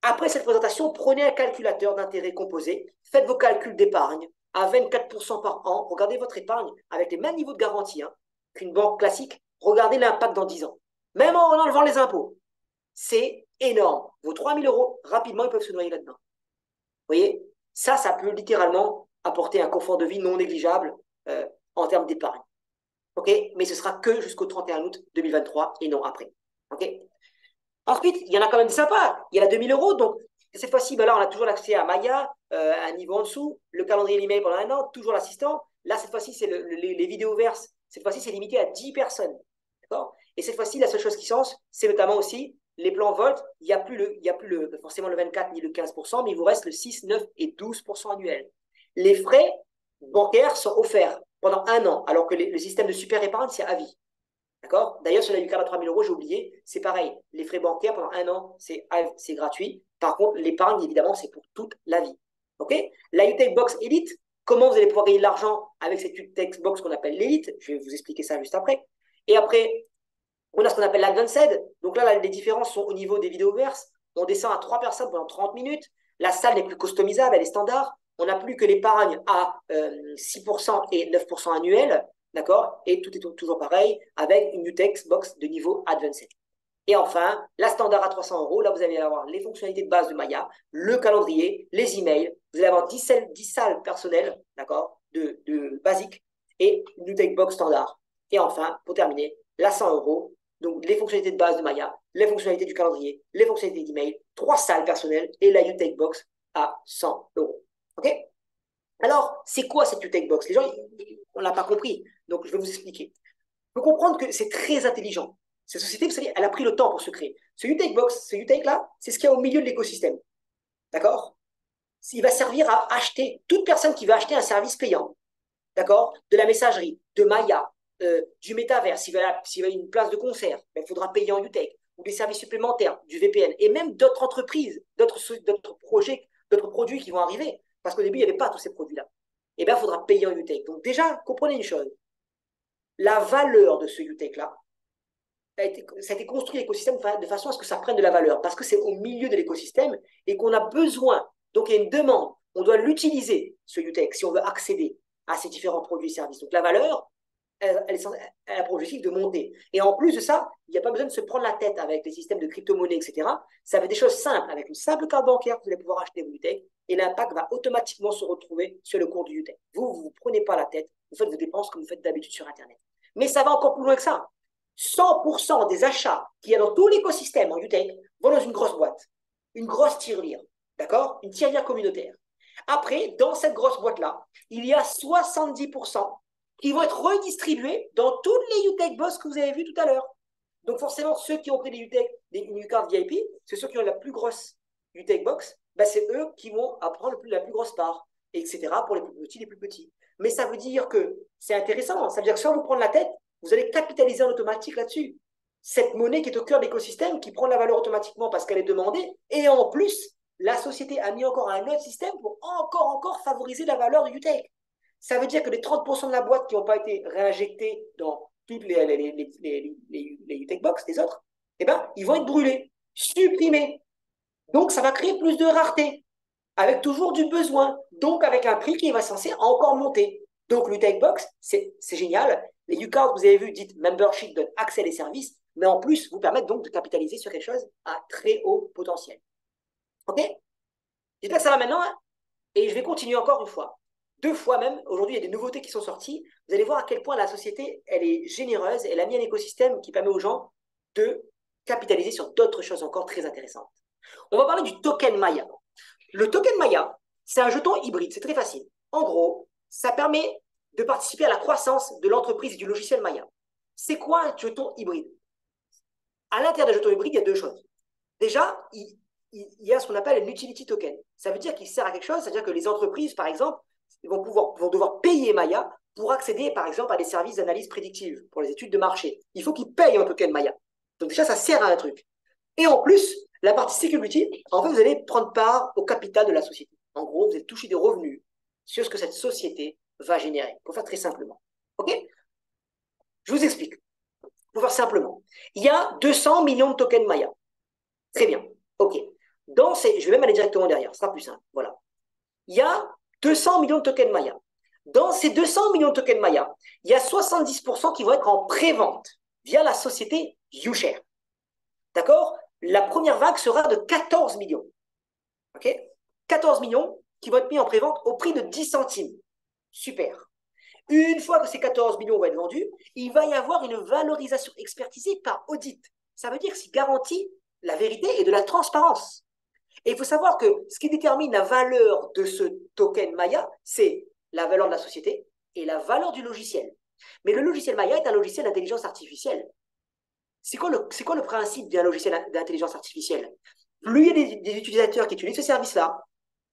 Après cette présentation, prenez un calculateur d'intérêt composé, faites vos calculs d'épargne à 24% par an, regardez votre épargne avec les mêmes niveaux de garantie qu'une banque classique, regardez l'impact dans 10 ans, même en enlevant les impôts. C'est énorme. Vos 3 000 euros, rapidement, ils peuvent se noyer là-dedans. Vous voyez, ça peut littéralement apporter un confort de vie non négligeable en termes d'épargne. Okay, mais ce sera que jusqu'au 31 août 2023 et non après. Okay. Ensuite, il y en a quand même des sympas. Il y a la 2 000 euros. Donc, cette fois-ci, ben là, on a toujours l'accès à Maya, un niveau en dessous, le calendrier email pendant 1 an, toujours l'assistant. Là, cette fois-ci, c'est les vidéos verses. Cette fois-ci, c'est limité à 10 personnes. Et cette fois-ci, la seule chose qui change, c'est notamment aussi les plans Volt. Il n'y a plus forcément le 24 ni le 15%, mais il vous reste le 6, 9 et 12% annuel. Les frais bancaires sont offerts pendant 1 an, alors que le système de super épargne, c'est à vie. D'accord? D'ailleurs, sur la Ucard à 3 000 euros, j'ai oublié, c'est pareil. Les frais bancaires pendant 1 an, c'est gratuit. Par contre, l'épargne, évidemment, c'est pour toute la vie. OK? La UTech Box Elite, comment vous allez pouvoir gagner de l'argent avec cette UTech Box qu'on appelle l'Elite? Je vais vous expliquer ça juste après. Et après, on a ce qu'on appelle l'Advanced. Donc là, les différences sont au niveau des vidéos verses. On descend à 3 personnes pendant 30 minutes. La salle n'est plus customisable, elle est standard. On n'a plus que l'épargne à 6% et 9% annuel. D'accord? Et tout est toujours pareil avec une UTech Box de niveau Advanced. Et enfin, la standard à 300 euros. Là, vous allez avoir les fonctionnalités de base de Maya, le calendrier, les emails. Vous allez avoir 10 salles personnelles, d'accord, de basique et une UTech Box standard. Et enfin, pour terminer, la 100 euros. Donc, les fonctionnalités de base de Maya, les fonctionnalités du calendrier, les fonctionnalités d'email, 3 salles personnelles et la UTech Box à 100 euros. OK? Alors, c'est quoi cette UTech Box? Les gens, on ne l'a pas compris. Donc, je vais vous expliquer. Il faut comprendre que c'est très intelligent. Cette société, vous savez, elle a pris le temps pour se créer. Ce UTech Box, ce UTech là, c'est ce qu'il y a au milieu de l'écosystème. D'accord? Il va servir à acheter, toute personne qui va acheter un service payant, d'accord? De la messagerie, de Maya, du métavers, s'il va une place de concert, ben, il faudra payer en UTech, ou des services supplémentaires, du VPN, et même d'autres entreprises, d'autres projets, d'autres produits qui vont arriver. Parce qu'au début, il n'y avait pas tous ces produits-là. Eh bien, il faudra payer en UTech. Donc déjà, comprenez une chose. La valeur de ce UTech-là, ça a été construit l'écosystème de façon à ce que ça prenne de la valeur, parce que c'est au milieu de l'écosystème et qu'on a besoin. Donc, il y a une demande. On doit l'utiliser, ce UTech, si on veut accéder à ces différents produits et services. Donc, la valeur, elle a pour objectif de monter. Et en plus de ça, il n'y a pas besoin de se prendre la tête avec les systèmes de crypto-monnaie, etc. Ça fait des choses simples. Avec une simple carte bancaire, vous allez pouvoir acheter vos UTech et l'impact va automatiquement se retrouver sur le cours du UTech. Vous ne vous prenez pas la tête, vous faites vos dépenses comme vous faites d'habitude sur Internet. Mais ça va encore plus loin que ça. 100% des achats qu'il y a dans tout l'écosystème en UTech vont dans une grosse boîte, une grosse tirelire, d'accord? Une tirelire communautaire. Après, dans cette grosse boîte-là, il y a 70% qui vont être redistribués dans toutes les UTech Box que vous avez vues tout à l'heure. Donc forcément, ceux qui ont pris des UTech, une UCard VIP, c'est ceux qui ont la plus grosse UTech Box, ben c'est eux qui vont prendre la plus grosse part, etc. pour les plus petits, les plus petits. Mais ça veut dire que c'est intéressant. Ça veut dire que sans vous prendre la tête, vous allez capitaliser en automatique là-dessus. Cette monnaie qui est au cœur de l'écosystème, qui prend la valeur automatiquement parce qu'elle est demandée, et en plus, la société a mis encore un autre système pour encore favoriser la valeur du UTech. Ça veut dire que les 30% de la boîte qui n'ont pas été réinjectés dans toutes les UTech Box des autres, eh ben, ils vont être brûlés, supprimés. Donc, ça va créer plus de rareté, avec toujours du besoin, donc avec un prix qui va censé encore monter. Donc, l'UTech Box, c'est génial. Les UCard, vous avez vu, dites membership, donne accès à des services, mais en plus, vous permettent donc de capitaliser sur quelque chose à très haut potentiel. OK? J'espère que ça va maintenant, hein, et je vais continuer encore une fois. 2 fois même, aujourd'hui, il y a des nouveautés qui sont sorties. Vous allez voir à quel point la société, elle est généreuse, elle a mis un écosystème qui permet aux gens de capitaliser sur d'autres choses encore très intéressantes. On va parler du token Maya. Le token Maya, c'est un jeton hybride, c'est très facile. En gros, ça permet de participer à la croissance de l'entreprise et du logiciel Maya. C'est quoi un jeton hybride? À l'intérieur d'un jeton hybride, il y a 2 choses. Déjà, il y a ce qu'on appelle un utility token. Ça veut dire qu'il sert à quelque chose, c'est-à-dire que les entreprises, par exemple, vont devoir payer Maya pour accéder, par exemple, à des services d'analyse prédictive pour les études de marché. Il faut qu'ils payent un token Maya. Donc déjà, ça sert à un truc. Et en plus, la partie security, en fait, vous allez prendre part au capital de la société. En gros, vous allez toucher des revenus sur ce que cette société va générer, pour faire très simplement. OK? Je vous explique. Pour faire simplement, il y a 200 millions de tokens Maya. Très bien. OK. Je vais même aller directement derrière, ce sera plus simple. Voilà. Il y a 200 millions de tokens Maya. Dans ces 200 millions de tokens Maya, il y a 70% qui vont être en pré-vente via la société YouShare. D'accord? La première vague sera de 14 millions. OK? 14 millions qui vont être mis en pré-vente au prix de 10 centimes. Super. Une fois que ces 14 millions vont être vendus, il va y avoir une valorisation expertisée par audit. Ça veut dire que c'est garantit la vérité et de la transparence. Et il faut savoir que ce qui détermine la valeur de ce token Maya, c'est la valeur de la société et la valeur du logiciel. Mais le logiciel Maya est un logiciel d'intelligence artificielle. C'est quoi le principe d'un logiciel d'intelligence artificielle? Plus il y a des utilisateurs qui utilisent ce service-là,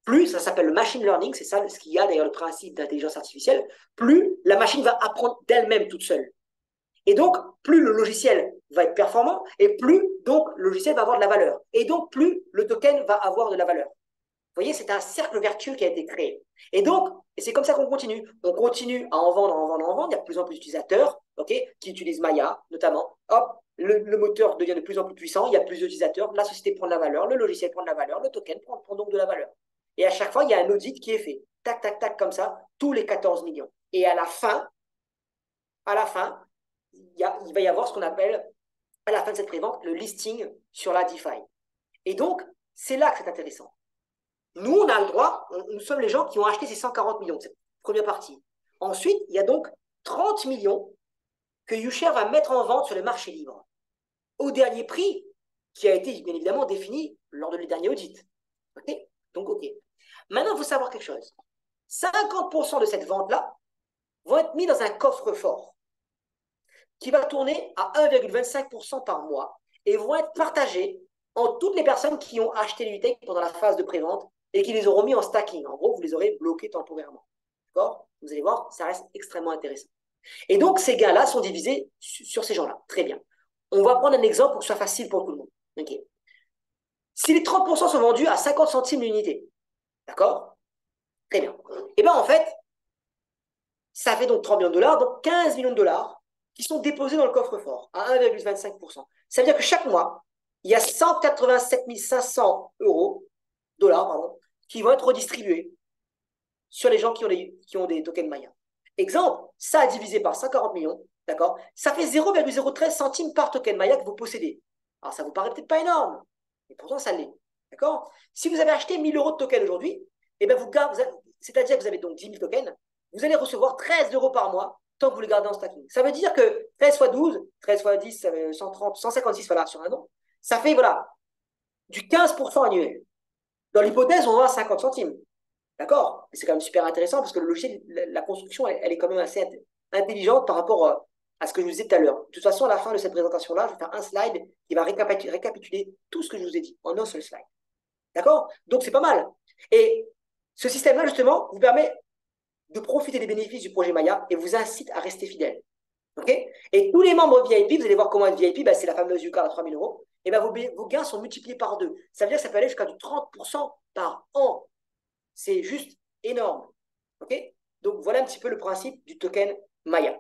plus, ça s'appelle le machine learning, c'est ça ce qu'il y a d'ailleurs le principe d'intelligence artificielle, plus la machine va apprendre d'elle-même toute seule. Et donc, plus le logiciel va être performant, et plus donc le logiciel va avoir de la valeur. Et donc, plus le token va avoir de la valeur. Vous voyez, c'est un cercle vertueux qui a été créé. Et donc, c'est comme ça qu'on continue. On continue à en vendre, en vendre, en vendre. Il y a de plus en plus d'utilisateurs qui utilisent Maya, notamment. Hop, le moteur devient de plus en plus puissant. Il y a plus d'utilisateurs. La société prend de la valeur. Le logiciel prend de la valeur. Le token prend donc de la valeur. Et à chaque fois, il y a un audit qui est fait. Tac, tac, tac, comme ça, tous les 14 millions. Et à la fin, il va y avoir ce qu'on appelle, à la fin de cette prévente, le listing sur la DeFi. Et donc, c'est là que c'est intéressant. Nous, on a le droit, nous sommes les gens qui ont acheté ces 140 millions, cette première partie. Ensuite, il y a donc 30 millions que YouShare va mettre en vente sur le marché libre, au dernier prix qui a été bien évidemment défini lors de les derniers audits. Okay, donc, OK. Maintenant, il faut savoir quelque chose. 50% de cette vente-là vont être mis dans un coffre-fort qui va tourner à 1,25% par mois et vont être partagés en toutes les personnes qui ont acheté l'UTEC pendant la phase de prévente et qui les auront mis en stacking. En gros, vous les aurez bloqués temporairement. D'accord? Vous allez voir, ça reste extrêmement intéressant. Et donc, ces gains-là sont divisés sur ces gens-là. Très bien. On va prendre un exemple pour que ce soit facile pour tout le monde. Okay. Si les 30% sont vendus à 50 centimes l'unité, d'accord? Très bien. Et bien, en fait, ça fait donc 30 millions de dollars, donc 15 millions de dollars qui sont déposés dans le coffre-fort à 1,25%. Ça veut dire que chaque mois, il y a 187 500 dollars, qui vont être redistribués sur les gens qui ont des tokens Maya. Exemple, ça a divisé par 140 millions, d'accord? Ça fait 0,013 centimes par token Maya que vous possédez. Alors, ça vous paraît peut-être pas énorme, mais pourtant, ça l'est, d'accord? Si vous avez acheté 1000 euros de tokens aujourd'hui, eh bien, c'est-à-dire que vous avez donc 10 000 tokens, vous allez recevoir 13 euros par mois tant que vous les gardez en stacking. Ça veut dire que 13 x 12, 13 x 10, ça fait 130, 156 voilà, sur un an. Ça fait voilà, du 15% annuel. Dans l'hypothèse, on va à 50 centimes. D'accord? C'est quand même super intéressant parce que le logiciel, la construction, elle est quand même assez intelligente par rapport à ce que je vous disais tout à l'heure. De toute façon, à la fin de cette présentation-là, je vais faire un slide qui va récapituler tout ce que je vous ai dit en un seul slide. D'accord? Donc, c'est pas mal. Et ce système-là, justement, vous permet de profiter des bénéfices du projet Maya et vous incite à rester fidèle. Okay? Et tous les membres VIP, vous allez voir comment être VIP, c'est la fameuse UCAR à 3 000 euros, et vos gains sont multipliés par 2. Ça veut dire que ça peut aller jusqu'à du 30% par an. C'est juste énorme. Okay? Donc voilà un petit peu le principe du token Maya.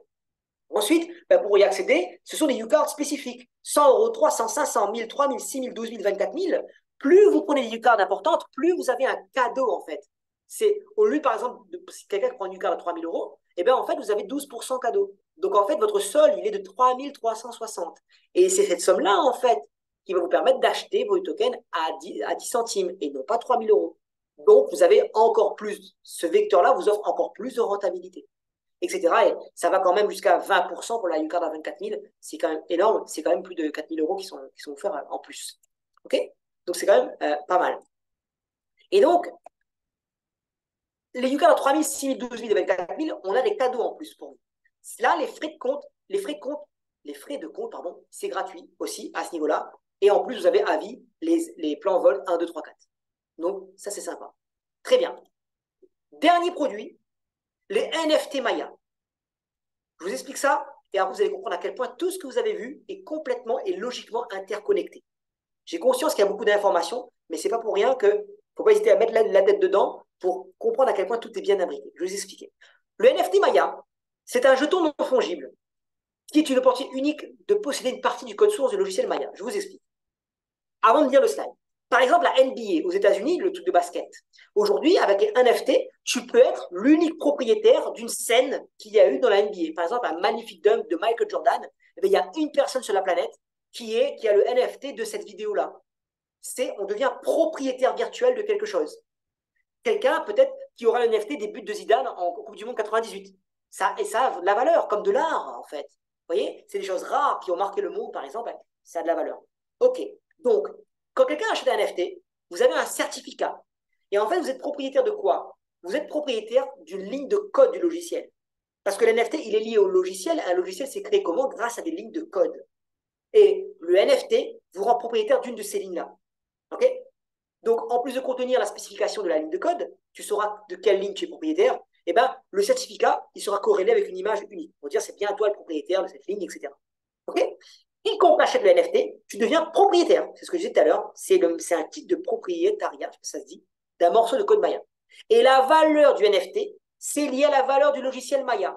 Ensuite, pour y accéder, ce sont des UCARds spécifiques. 100 euros, 300, 500, 1000, 3000, 6000, 12 000, 24 000. Plus vous prenez des UCARds importantes, plus vous avez un cadeau en fait. C'est au lieu, par exemple, si quelqu'un prend une UCAR à 3 000 euros, eh bien, en fait, vous avez 12% cadeau. Donc, en fait, votre solde, il est de 3 360. Et c'est cette somme-là, en fait, qui va vous permettre d'acheter vos tokens à 10 centimes et non pas 3 000 euros. Donc, vous avez encore plus. Ce vecteur-là vous offre encore plus de rentabilité, etc. Et ça va quand même jusqu'à 20% pour la UCAR à 24 000. C'est quand même énorme. C'est quand même plus de 4 000 euros qui sont offerts en plus. OK? Donc, c'est quand même pas mal. Et donc, les UCAR à 3 000, 6 000, 12 000 et 24 000, on a des cadeaux en plus pour vous. Là, les frais de compte, c'est gratuit aussi à ce niveau-là. Et en plus, vous avez à vie les plans vol 1, 2, 3, 4. Donc, ça, c'est sympa. Très bien. Dernier produit, les NFT Maya. Je vous explique ça et après, vous allez comprendre à quel point tout ce que vous avez vu est complètement et logiquement interconnecté. J'ai conscience qu'il y a beaucoup d'informations, mais ce n'est pas pour rien qu'il ne faut pas hésiter à mettre la tête dedans pour comprendre à quel point tout est bien abrité. Je vais vous expliquer. Le NFT Maya, c'est un jeton non fongible qui est une opportunité unique de posséder une partie du code source du logiciel Maya. Je vous explique. Avant de lire le slide. Par exemple, la NBA aux États-Unis, le truc de basket. Aujourd'hui, avec les NFT, tu peux être l'unique propriétaire d'une scène qu'il y a eu dans la NBA. Par exemple, un magnifique dunk de Michael Jordan. Eh bien, il y a une personne sur la planète qui a le NFT de cette vidéo-là. On devient propriétaire virtuel de quelque chose. Quelqu'un, peut-être, qui aura le NFT des buts de Zidane en Coupe du Monde 98. Ça a de la valeur, comme de l'art, en fait. Vous voyez, c'est des choses rares qui ont marqué le monde, par exemple. Ça a de la valeur. OK. Donc, quand quelqu'un achète un NFT, vous avez un certificat. Et en fait, vous êtes propriétaire de quoi? Vous êtes propriétaire d'une ligne de code du logiciel. Parce que l'NFT, il est lié au logiciel. Un logiciel, c'est créé comment? Grâce à des lignes de code. Et le NFT vous rend propriétaire d'une de ces lignes-là. OK? Donc, en plus de contenir la spécification de la ligne de code, tu sauras de quelle ligne tu es propriétaire. Et ben, le certificat, il sera corrélé avec une image unique. Pour dire, c'est bien toi le propriétaire de cette ligne, etc. OK? Et quand on achète le NFT, tu deviens propriétaire. C'est ce que je disais tout à l'heure. C'est un titre de propriétariat, ça se dit, d'un morceau de code Maya. Et la valeur du NFT, c'est lié à la valeur du logiciel Maya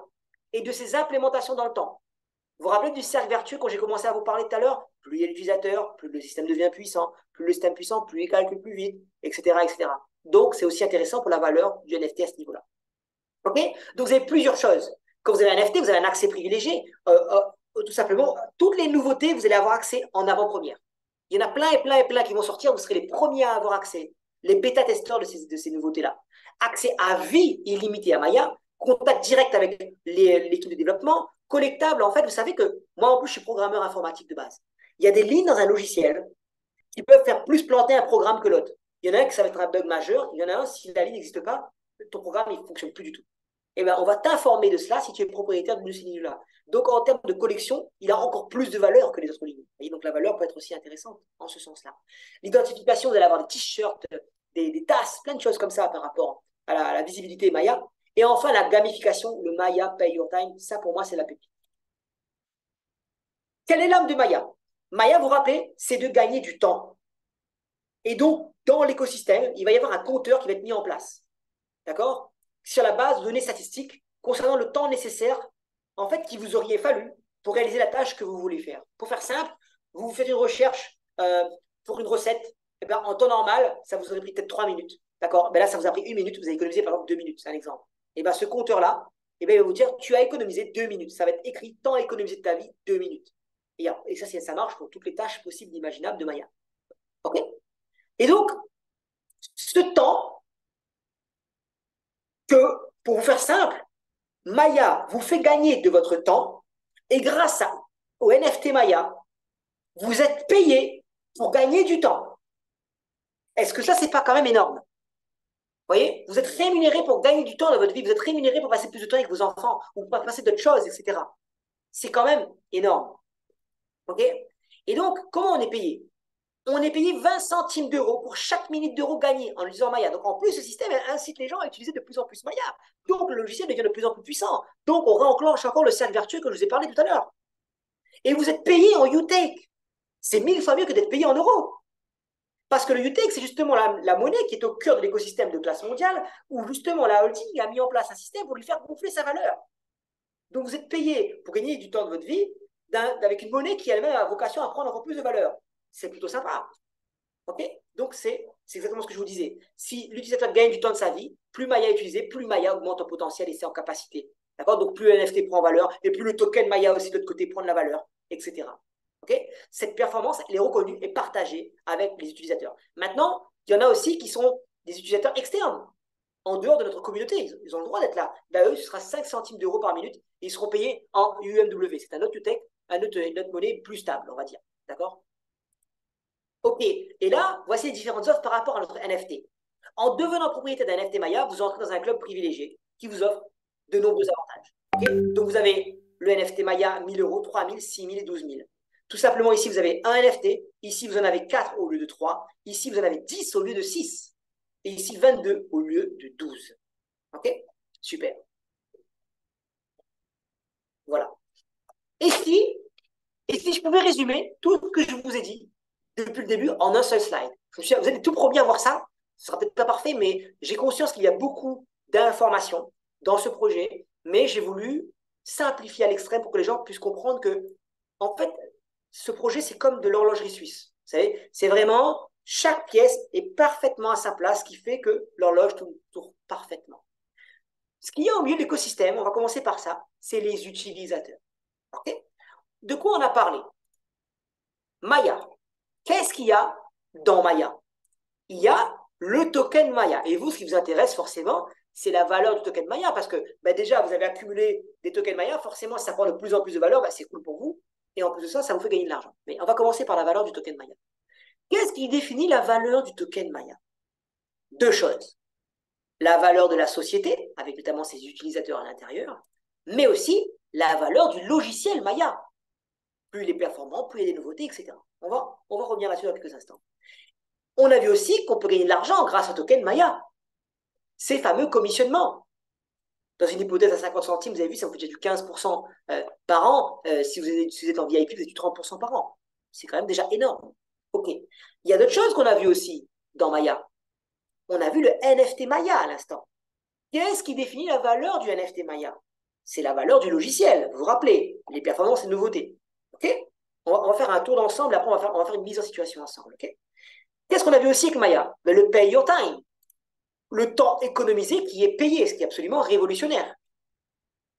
et de ses implémentations dans le temps. Vous vous rappelez du cercle vertueux quand j'ai commencé à vous parler tout à l'heure? Plus il y a d'utilisateurs, plus le système devient puissant, plus le système puissant, plus il calcule plus vite, etc., etc. Donc, c'est aussi intéressant pour la valeur du NFT à ce niveau-là. OK? Donc, vous avez plusieurs choses. Quand vous avez un NFT, vous avez un accès privilégié. Tout simplement, toutes les nouveautés, vous allez avoir accès en avant-première. Il y en a plein et plein et plein qui vont sortir, vous serez les premiers à avoir accès. Les bêta-testeurs de ces nouveautés-là. Accès à vie illimité à Maya, contact direct avec l'équipe de développement, collectable. En fait, vous savez que moi, en plus, je suis programmeur informatique de base. Il y a des lignes dans un logiciel qui peuvent faire plus planter un programme que l'autre. Il y en a un qui ça va être un bug majeur. Il y en a un, si la ligne n'existe pas, ton programme, il ne fonctionne plus du tout. Eh bien, on va t'informer de cela si tu es propriétaire d'une de ces lignes-là. Donc, en termes de collection, il a encore plus de valeur que les autres lignes. Et donc, la valeur peut être aussi intéressante en ce sens-là. L'identification, vous allez avoir des t-shirts, des tasses, plein de choses comme ça par rapport à la visibilité Maya. Et enfin, la gamification, le Maya Pay Your Time, ça pour moi, c'est la pépite. Quelle est l'âme de Maya? Maya, vous vous rappelez, c'est de gagner du temps. Et donc, dans l'écosystème, il va y avoir un compteur qui va être mis en place. D'accord? Sur la base de données statistiques concernant le temps nécessaire, en fait, qu'il vous auriez fallu pour réaliser la tâche que vous voulez faire. Pour faire simple, vous faites une recherche pour une recette. Eh bien, en temps normal, ça vous aurait pris peut-être 3 minutes. D'accord? Ben là, ça vous a pris 1 minute, vous avez économisé par exemple 2 minutes, c'est un exemple. Et bien, ce compteur-là, eh bien, il va vous dire, tu as économisé 2 minutes. Ça va être écrit, temps économisé de ta vie, 2 minutes. Et ça marche pour toutes les tâches possibles et imaginables de Maya. OK? Et donc, ce temps, que, pour vous faire simple, Maya vous fait gagner de votre temps et grâce au NFT Maya, vous êtes payé pour gagner du temps. Est-ce que ça, c'est pas quand même énorme? Vous voyez, vous êtes rémunéré pour gagner du temps dans votre vie, vous êtes rémunéré pour passer plus de temps avec vos enfants ou pour passer d'autres choses, etc. C'est quand même énorme. OK? Et donc, comment on est payé? On est payé 20 centimes d'euros pour chaque minute d'euros gagnée en utilisant Maya. Donc, en plus, ce système incite les gens à utiliser de plus en plus Maya. Donc, le logiciel devient de plus en plus puissant. Donc, on réenclenche encore le cercle vertueux que je vous ai parlé tout à l'heure. Et vous êtes payé en UTake. C'est 1000 fois mieux que d'être payé en euros. Parce que le UTake, c'est justement la monnaie qui est au cœur de l'écosystème de classe mondiale, où justement la holding a mis en place un système pour lui faire gonfler sa valeur. Donc, vous êtes payé pour gagner du temps de votre vie avec une monnaie qui elle-même a vocation à prendre encore plus de valeur. C'est plutôt sympa. OK? Donc, c'est exactement ce que je vous disais. Si l'utilisateur gagne du temps de sa vie, plus Maya est utilisé, plus Maya augmente en potentiel et c'est en capacité. D'accord? Donc, plus le NFT prend en valeur et plus le token Maya aussi de l'autre côté prend de la valeur, etc. OK? Cette performance, elle est reconnue et partagée avec les utilisateurs. Maintenant, il y en a aussi qui sont des utilisateurs externes, en dehors de notre communauté. Ils ont le droit d'être là. Là, eux, ce sera 5 centimes d'euros par minute et ils seront payés en UMW. C'est un autre UTech, une autre monnaie plus stable, on va dire. D'accord? OK. Et là, voici les différentes offres par rapport à notre NFT. En devenant propriétaire d'un NFT Maya, vous entrez dans un club privilégié qui vous offre de nombreux avantages. Okay? Donc, vous avez le NFT Maya 1000 euros, 3000, 6000 et 12 000. Tout simplement, ici, vous avez un NFT. Ici, vous en avez 4 au lieu de 3. Ici, vous en avez 10 au lieu de 6. Et ici, 22 au lieu de 12. OK? Super. Voilà. Et si je pouvais résumer tout ce que je vous ai dit depuis le début en un seul slide. Vous êtes tout premiers à voir ça. Ce sera peut-être pas parfait, mais j'ai conscience qu'il y a beaucoup d'informations dans ce projet, mais j'ai voulu simplifié à l'extrême pour que les gens puissent comprendre que, en fait, ce projet, c'est comme de l'horlogerie suisse. Vous savez, c'est vraiment, chaque pièce est parfaitement à sa place, ce qui fait que l'horloge tourne parfaitement. Ce qu'il y a au milieu de l'écosystème, on va commencer par ça, c'est les utilisateurs. Okay? De quoi on a parlé? Maya. Qu'est-ce qu'il y a dans Maya? Il y a le token Maya. Et vous, ce qui vous intéresse forcément, c'est la valeur du token Maya, parce que déjà, vous avez accumulé des tokens Maya, forcément, ça prend de plus en plus de valeur, c'est cool pour vous, et en plus de ça, ça vous fait gagner de l'argent. Mais on va commencer par la valeur du token Maya. Qu'est-ce qui définit la valeur du token Maya? Deux choses. La valeur de la société, avec notamment ses utilisateurs à l'intérieur, mais aussi la valeur du logiciel Maya. Plus il est performant, plus il y a des nouveautés, etc. On va revenir là-dessus dans quelques instants. On a vu aussi qu'on peut gagner de l'argent grâce au token Maya. Ces fameux commissionnements. Dans une hypothèse à 50 centimes, vous avez vu, ça vous fait déjà du 15% par an. Si vous êtes en VIP, vous êtes du 30% par an. C'est quand même déjà énorme. OK. Il y a d'autres choses qu'on a vues aussi dans Maya. On a vu le NFT Maya à l'instant. Qu'est-ce qui définit la valeur du NFT Maya? C'est la valeur du logiciel. Vous vous rappelez, les performances et nouveautés. OK? On va faire un tour d'ensemble, après on va faire une mise en situation ensemble. OK? Qu'est-ce qu'on a vu aussi avec Maya? Le pay your time. Le temps économisé qui est payé, ce qui est absolument révolutionnaire.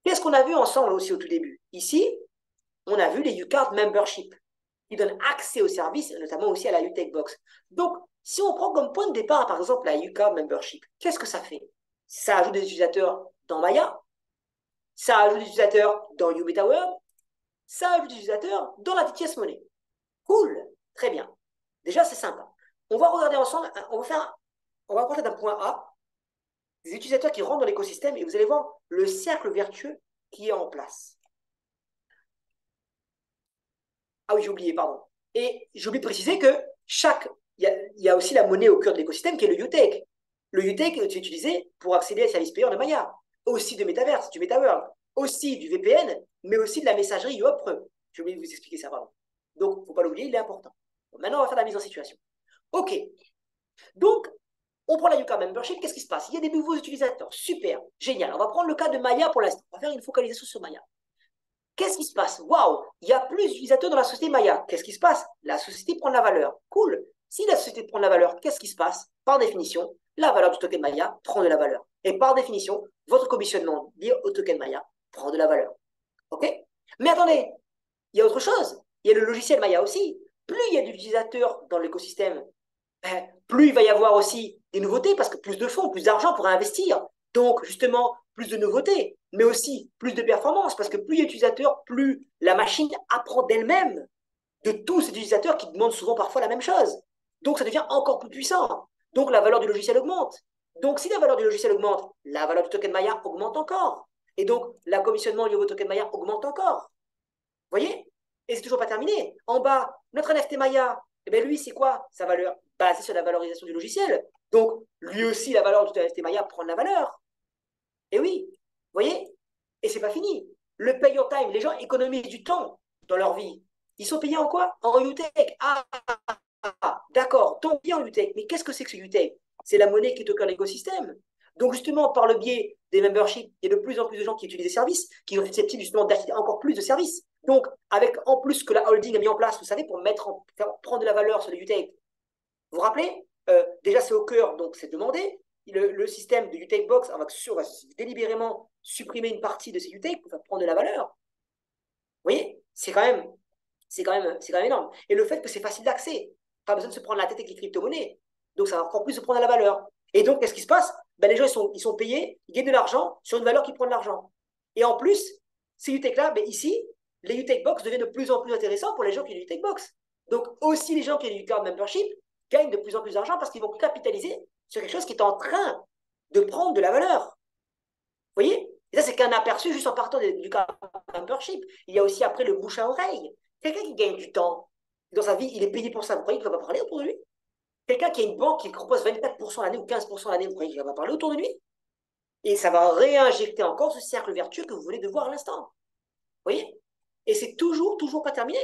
Qu'est-ce qu'on a vu ensemble aussi au tout début? Ici, on a vu les UCard Membership, qui donnent accès aux services, notamment aussi à la UTech Box. Donc, si on prend comme point de départ, par exemple, la UCard Membership, qu'est-ce que ça fait? Ça ajoute des utilisateurs dans Maya, ça ajoute des utilisateurs dans UMetaWorld, ça ajoute des utilisateurs dans la VTS Money. Cool, très bien. Déjà, c'est sympa. On va regarder ensemble, on va partir d'un point A, des utilisateurs qui rentrent dans l'écosystème, et vous allez voir le cercle vertueux qui est en place. Ah oui, j'ai oublié, pardon. Et j'ai oublié de préciser que il y a aussi la monnaie au cœur de l'écosystème qui est le UTech. Le UTech est utilisé pour accéder à services payants de Maya, aussi de Metaverse, du Metaworld, aussi du VPN, mais aussi de la messagerie UOP. J'ai oublié de vous expliquer ça, pardon. Donc, il ne faut pas l'oublier, il est important. Bon, maintenant, on va faire la mise en situation. OK. Donc, on prend la Yuka Membership, qu'est-ce qui se passe? Il y a des nouveaux utilisateurs, super, génial. On va prendre le cas de Maya pour l'instant. On va faire une focalisation sur Maya. Qu'est-ce qui se passe? Waouh, il y a plus d'utilisateurs dans la société Maya. Qu'est-ce qui se passe? La société prend de la valeur. Cool. Si la société prend de la valeur, qu'est-ce qui se passe? Par définition, la valeur du token Maya prend de la valeur. Et par définition, votre commissionnement lié au token Maya prend de la valeur. OK? Mais attendez, il y a autre chose. Il y a le logiciel Maya aussi. Plus il y a d'utilisateurs dans l'écosystème, plus il va y avoir aussi des nouveautés, parce que plus de fonds, plus d'argent pour investir. Donc, justement, plus de nouveautés, mais aussi plus de performance, parce que plus il y a d'utilisateurs, plus la machine apprend d'elle-même de tous ces utilisateurs qui demandent souvent parfois la même chose. Donc, ça devient encore plus puissant. Donc, la valeur du logiciel augmente. Donc, si la valeur du logiciel augmente, la valeur du token Maya augmente encore. Et donc, la commissionnement au niveau token Maya augmente encore. Vous voyez? Et c'est toujours pas terminé. En bas, notre NFT Maya, eh bien, lui, c'est quoi sa valeur? Basée sur la valorisation du logiciel. Donc, lui aussi, la valeur du NFT Maya prend de la valeur. Et oui, vous voyez? Et c'est pas fini. Le pay your time, les gens économisent du temps dans leur vie. Ils sont payés en quoi? En UTech. D'accord, ton payé en UTech. Mais qu'est-ce que c'est que ce UTech? C'est la monnaie qui est au cœur de l'écosystème. Donc, justement, par le biais des memberships, il y a de plus en plus de gens qui utilisent des services, qui sont susceptibles justement d'acheter encore plus de services. Donc, avec en plus ce que la holding a mis en place, vous savez, pour prendre de la valeur sur les UTech. Vous vous rappelez? Déjà, c'est au cœur, donc c'est demandé. Le système de UTech Box, on va délibérément supprimer une partie de ces UTech pour faire prendre de la valeur. Vous voyez? C'est quand même énorme. Et le fait que c'est facile d'accès, pas besoin de se prendre la tête avec les crypto-monnaies. Donc, ça va encore plus se prendre de la valeur. Et donc, qu'est-ce qui se passe? Les gens, ils sont payés, ils gagnent de l'argent sur une valeur qui prend de l'argent. Et en plus, ces UTech-là, ici, les UTech Box deviennent de plus en plus intéressants pour les gens qui ont des UTech Box. Donc, aussi, les gens qui ont des UCard Membership gagnent de plus en plus d'argent parce qu'ils vont capitaliser sur quelque chose qui est en train de prendre de la valeur. Vous voyez? Et ça, c'est qu'un aperçu juste en partant du UCard Membership. Il y a aussi après le bouche à oreille. Quelqu'un qui gagne du temps dans sa vie, il est payé pour ça. Vous croyez qu'il ne va pas parler autour de lui? Quelqu'un qui a une banque qui propose 24% l'année ou 15% l'année, vous croyez qu'il ne va pas parler autour de lui? Et ça va réinjecter encore ce cercle vertueux que vous venez de voir à l'instant. Vous voyez? Et c'est toujours pas terminé.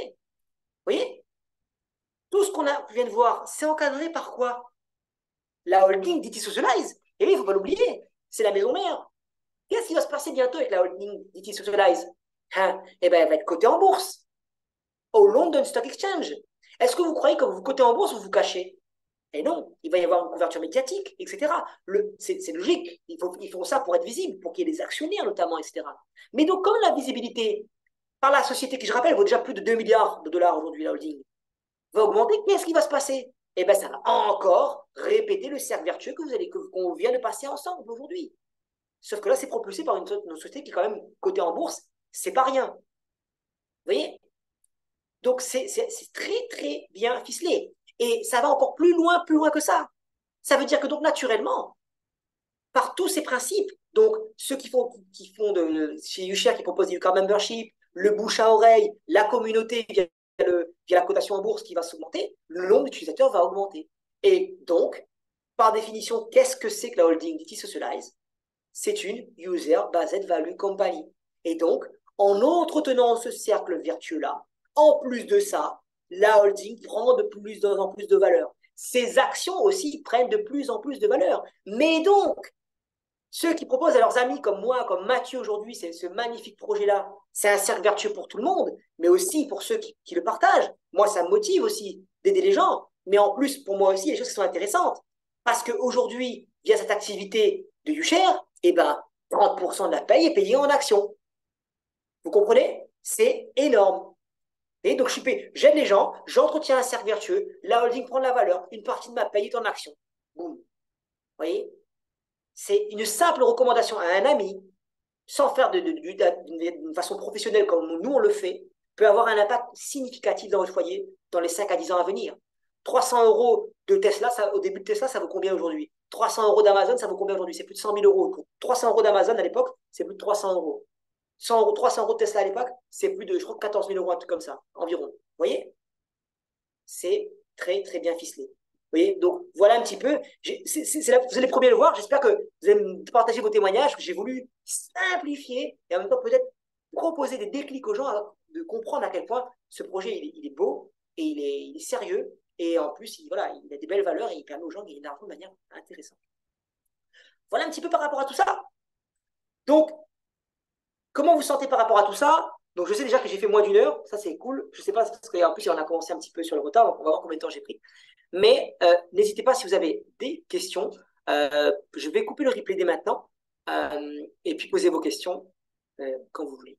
Vous voyez? Tout ce qu'on vient de voir, c'est encadré par quoi? La holding DT Socialize. Et oui, il ne faut pas l'oublier. C'est la maison mère. qu'est-ce qui va se passer bientôt avec la holding DT Socialize? Hein? Eh bien, elle va être cotée en bourse, au London Stock Exchange. Est-ce que vous croyez que vous cotez en bourse, vous vous cachez? Et non, il va y avoir une couverture médiatique, etc. C'est logique, ils font ça pour être visible, pour qu'il y ait des actionnaires notamment, etc. Mais donc, comme la visibilité par la société, qui je rappelle, vaut déjà plus de 2 milliards de dollars aujourd'hui, la holding, va augmenter, qu'est-ce qui va se passer? Eh bien, ça va encore répéter le cercle vertueux qu'on vient de passer ensemble aujourd'hui. Sauf que là, c'est propulsé par une société qui est quand même cotée en bourse, c'est pas rien. Vous voyez? Donc, c'est très, très bien ficelé. Et ça va encore plus loin que ça. Ça veut dire que donc, naturellement, par tous ces principes, donc ceux qui font chez UShare, qui proposent du car membership, le bouche à oreille, la communauté via la cotation en bourse qui va s'augmenter, le nombre d'utilisateurs va augmenter. Et donc, par définition, qu'est-ce que c'est que la holding DT Socialize? C'est une User-Based Value Company. Et donc, en entretenant ce cercle vertueux-là, en plus de ça, la holding prend de plus en plus de valeur. Ses actions aussi prennent de plus en plus de valeur. Mais donc, ceux qui proposent à leurs amis comme moi, comme Mathieu aujourd'hui, ce magnifique projet-là, c'est un cercle vertueux pour tout le monde, mais aussi pour ceux qui le partagent. Moi, ça me motive aussi d'aider les gens, mais en plus, pour moi aussi, il y a des choses qui sont intéressantes. Parce qu'aujourd'hui, via cette activité de UShare, eh ben, 30% de la paye est payée en actions. Vous comprenez? C'est énorme. Et donc, j'aide les gens, j'entretiens un cercle vertueux, la holding prend de la valeur, une partie de ma paye est en actions. Boum. Vous voyez? C'est une simple recommandation à un ami, sans faire d'une façon professionnelle comme nous on le fait, peut avoir un impact significatif dans votre foyer dans les 5 à 10 ans à venir. 300 euros de Tesla, au début de Tesla, ça vaut combien aujourd'hui? 300 euros d'Amazon, ça vaut combien aujourd'hui? C'est plus de 100 000 euros. 300 euros d'Amazon à l'époque, c'est plus de 300 euros. 300 euros de Tesla à l'époque, c'est plus de, je crois, 14 000 euros, un truc comme ça, environ. Vous voyez? C'est très, très bien ficelé. Vous voyez? Donc, voilà un petit peu. Vous allez premier le voir. J'espère que vous allez me partager vos témoignages. J'ai voulu simplifier et en même temps peut-être proposer des déclics aux gens de comprendre à quel point ce projet, il est beau et il est sérieux. Et en plus, il a des belles valeurs et il permet aux gens de gagner de l'argent de manière intéressante. Voilà un petit peu par rapport à tout ça. Donc, comment vous sentez par rapport à tout ça? Donc, je sais déjà que j'ai fait moins d'une heure. Ça, c'est cool. Je ne sais pas, parce qu'en plus, on a commencé un petit peu sur le retard. Donc, on va voir combien de temps j'ai pris. Mais n'hésitez pas si vous avez des questions. Je vais couper le replay dès maintenant. Et puis, posez vos questions quand vous voulez.